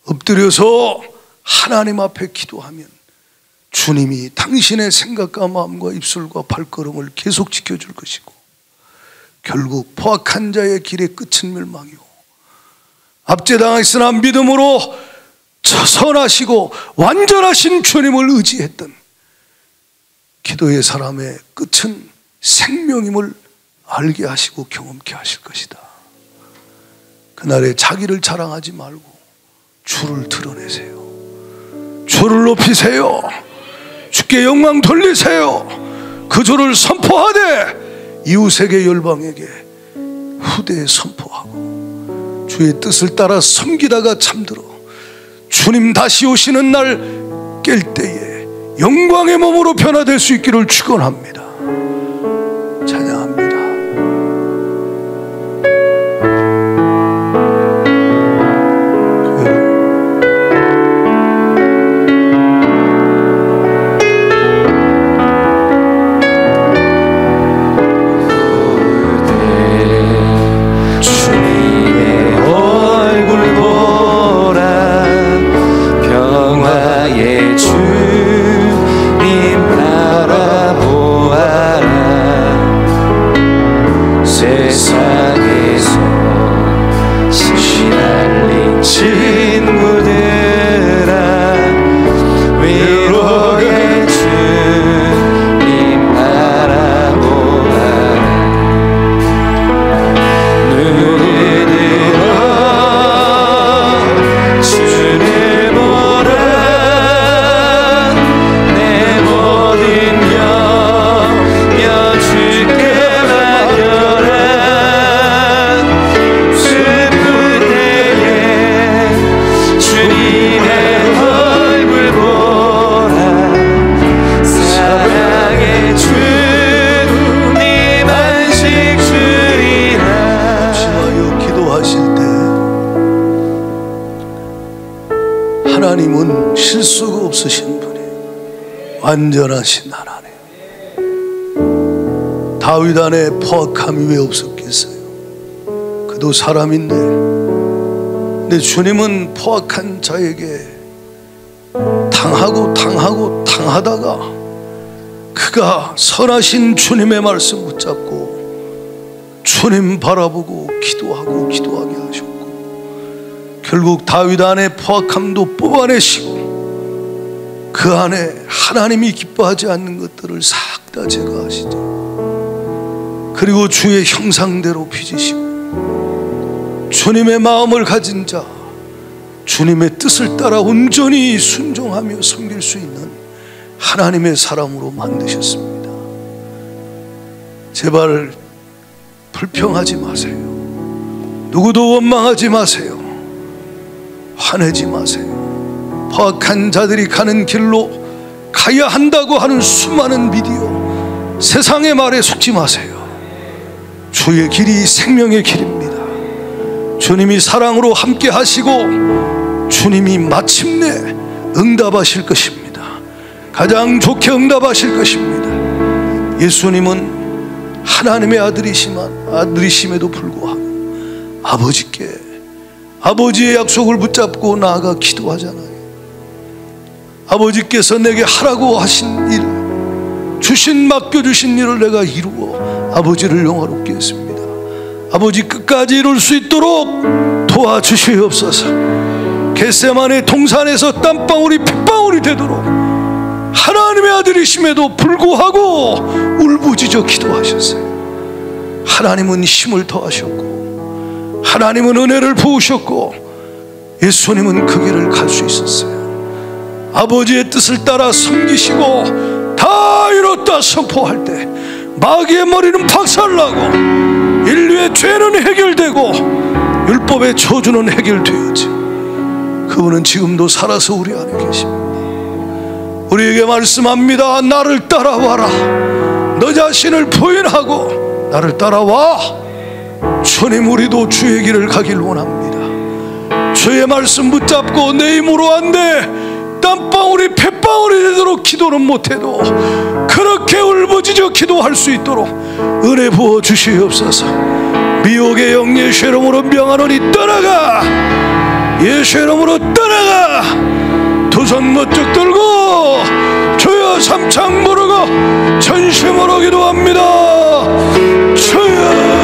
엎드려서 하나님 앞에 기도하면 주님이 당신의 생각과 마음과 입술과 발걸음을 계속 지켜줄 것이고 결국 포악한 자의 길의 끝은 멸망이요 압제당했으나 믿음으로 선하시고 완전하신 주님을 의지했던 기도의 사람의 끝은 생명임을 알게 하시고 경험케 하실 것이다. 그날에 자기를 자랑하지 말고 주를 드러내세요. 주를 높이세요. 주께 영광 돌리세요. 그 주를 선포하되 이웃에게 열방에게 후대에 선포하고 주의 뜻을 따라 섬기다가 잠들어 주님 다시 오시는 날 깰 때에 영광의 몸으로 변화될 수 있기를 축원합니다. 찬양합니다. 하나님은 실수가 없으신 분이 완전하신 하나님. 다윗 안에 포악함이 왜 없었겠어요? 그도 사람인데. 근데 주님은 포악한 자에게 당하다가 그가 선하신 주님의 말씀 붙잡고 주님 바라보고 기도하게 하셨고, 결국 다윗 안에 포악함도 뽑아내시고 그 안에 하나님이 기뻐하지 않는 것들을 싹 다 제거하시죠. 그리고 주의 형상대로 빚으시고 주님의 마음을 가진 자, 주님의 뜻을 따라 온전히 순종하며 섬길 수 있는 하나님의 사람으로 만드셨습니다. 제발 불평하지 마세요. 누구도 원망하지 마세요. 화내지 마세요. 포악한 자들이 가는 길로 가야 한다고 하는 수많은 미디어, 세상의 말에 속지 마세요. 주의 길이 생명의 길입니다. 주님이 사랑으로 함께 하시고 주님이 마침내 응답하실 것입니다. 가장 좋게 응답하실 것입니다. 예수님은 하나님의 아들이심에도 불구하고 아버지의 약속을 붙잡고 나아가 기도하잖아요. 아버지께서 내게 하라고 하신 일, 맡겨주신 일을 내가 이루어 아버지를 영화롭게 했습니다. 아버지 끝까지 이룰 수 있도록 도와주시옵소서. 겟세마네 동산에서 땀방울이 핏방울이 되도록 하나님의 아들이심에도 불구하고 울부짖어 기도하셨어요. 하나님은 힘을 더하셨고 하나님은 은혜를 부으셨고 예수님은 그 길을 갈 수 있었어요. 아버지의 뜻을 따라 섬기시고 다 이뤘다 선포할 때 마귀의 머리는 박살나고 인류의 죄는 해결되고 율법의 저주는 해결되었지. 그분은 지금도 살아서 우리 안에 계십니다. 우리에게 말씀합니다. 나를 따라와라. 너 자신을 부인하고 나를 따라와. 주님, 우리도 주의 길을 가길 원합니다. 주의 말씀 붙잡고 내 힘으로 안 돼, 땀방울이 핏방울이 되도록 기도는 못해도 그렇게 울부짖어 기도할 수 있도록 은혜 부어 주시옵소서. 미혹의 영 예수 이름으로 명하노니 떠나가. 예수 이름으로 떠나가. 두 손 멋쩍 들고 주여 삼창 부르고 전심으로 기도합니다. 주여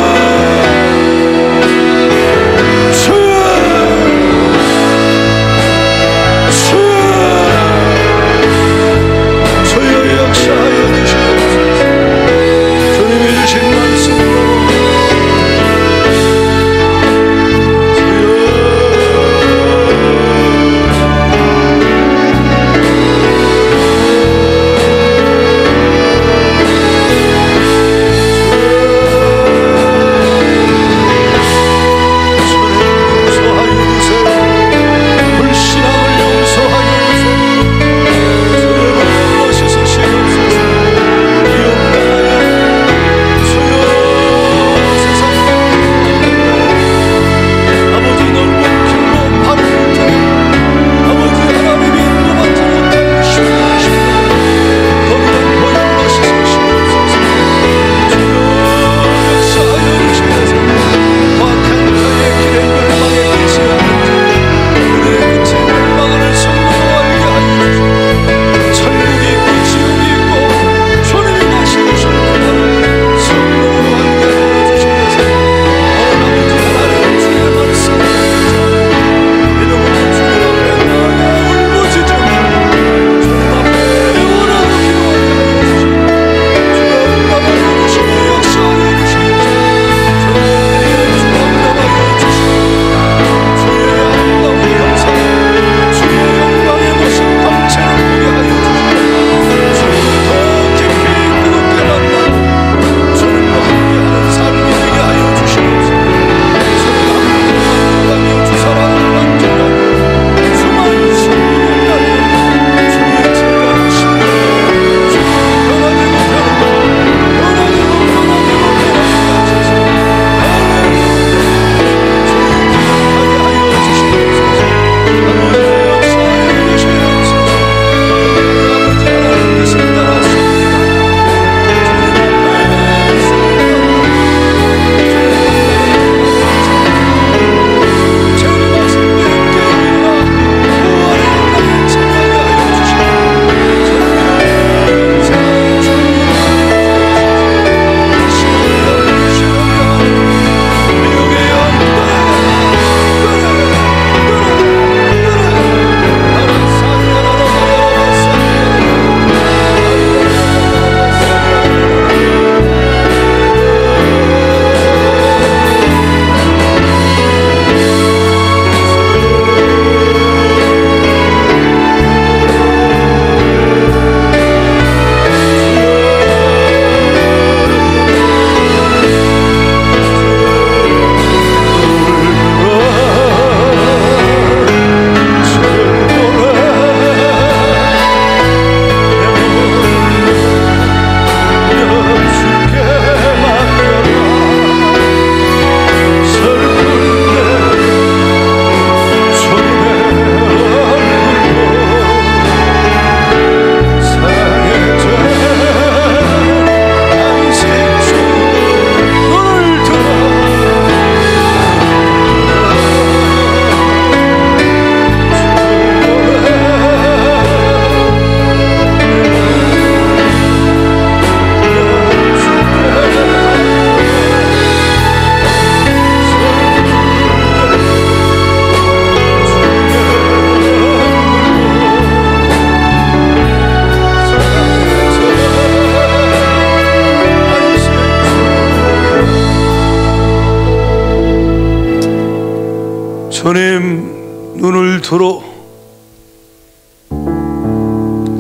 주님, 눈을 들어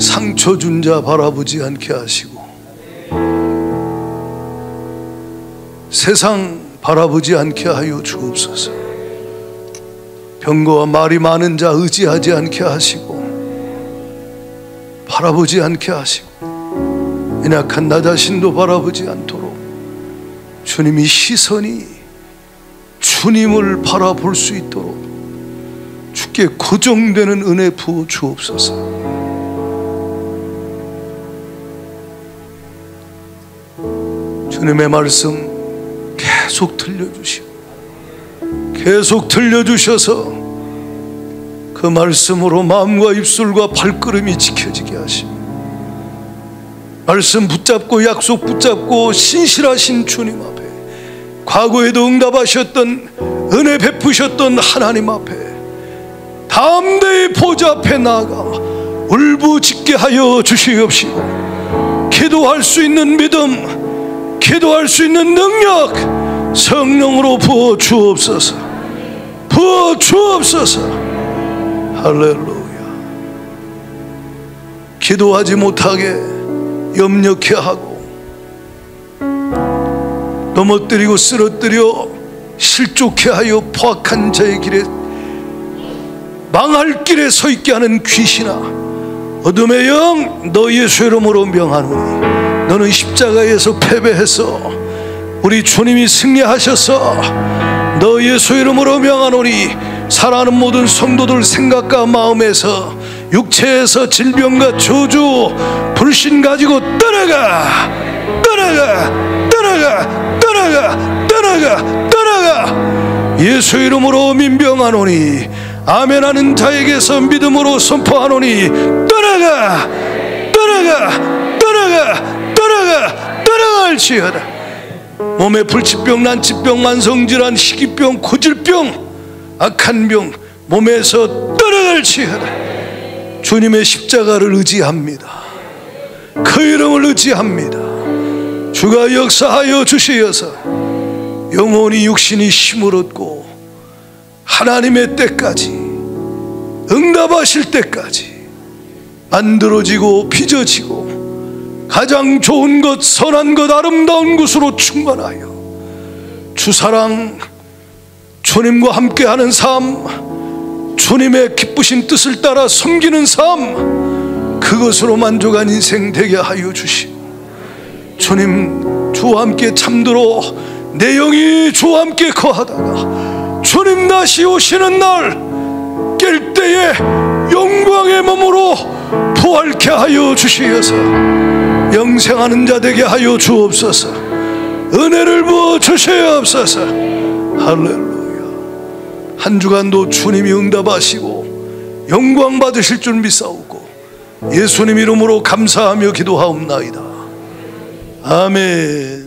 상처 준 자 바라보지 않게 하시고 세상 바라보지 않게 하여 주옵소서. 병거와 말이 많은 자 의지하지 않게 하시고 바라보지 않게 하시고 연약한 나 자신도 바라보지 않도록 주님이 시선이 주님을 바라볼 수 있도록 주께 고정되는 은혜 부어 주옵소서. 주님의 말씀 계속 들려주시고 계속 들려주셔서 그 말씀으로 마음과 입술과 발걸음이 지켜지게 하시고 말씀 붙잡고 약속 붙잡고 신실하신 주님 앞에 과거에도 응답하셨던 은혜 베푸셨던 하나님 앞에 담대히 보좌 앞에 나아가 울부짖게 하여 주시옵시고 기도할 수 있는 믿음, 기도할 수 있는 능력 성령으로 부어 주옵소서. 부어 주옵소서. 할렐루야. 기도하지 못하게 염려케 하고 넘어뜨리고 쓰러뜨려 실족케 하여 포악한 자의 길에 망할 길에 서 있게 하는 귀신아, 어둠의 영, 너 예수 이름으로 명하노니 너는 십자가에서 패배해서 우리 주님이 승리하셔서 너 예수 이름으로 명하노니 사랑하는 모든 성도들 생각과 마음에서 육체에서 질병과 저주 불신 가지고 떠나가 떠나가 떠나가 떠나가 떠나가 떠나가 예수 이름으로 민병하노니 아멘 하는 자에게서 믿음으로 선포하노니 떠나가 떠나가 떠나가 떠나가 떠나갈지어다. 몸에 불치병, 난치병, 만성질환, 희귀병, 고질병, 악한 병 몸에서 떠나갈지어다. 주님의 십자가를 의지합니다. 그 이름을 의지합니다. 주가 역사하여 주시어서 영혼이 육신이 힘을 얻고 하나님의 때까지 응답하실 때까지 만들어지고 빚어지고 가장 좋은 것, 선한 것, 아름다운 것으로 충만하여 주사랑, 주님과 함께하는 삶, 주님의 기쁘신 뜻을 따라 섬기는 삶, 그것으로 만족한 인생 되게 하여 주시고 주님, 주와 함께 잠들어 내 영이 주와 함께 거하다가 주님 다시 오시는 날 깰 때에 영광의 몸으로 부활케 하여 주시어서 영생하는 자 되게 하여 주옵소서. 은혜를 부어 주시옵소서. 할렐루야. 한 주간도 주님이 응답하시고 영광 받으실 줄 믿사오고 예수님 이름으로 감사하며 기도하옵나이다. 아멘.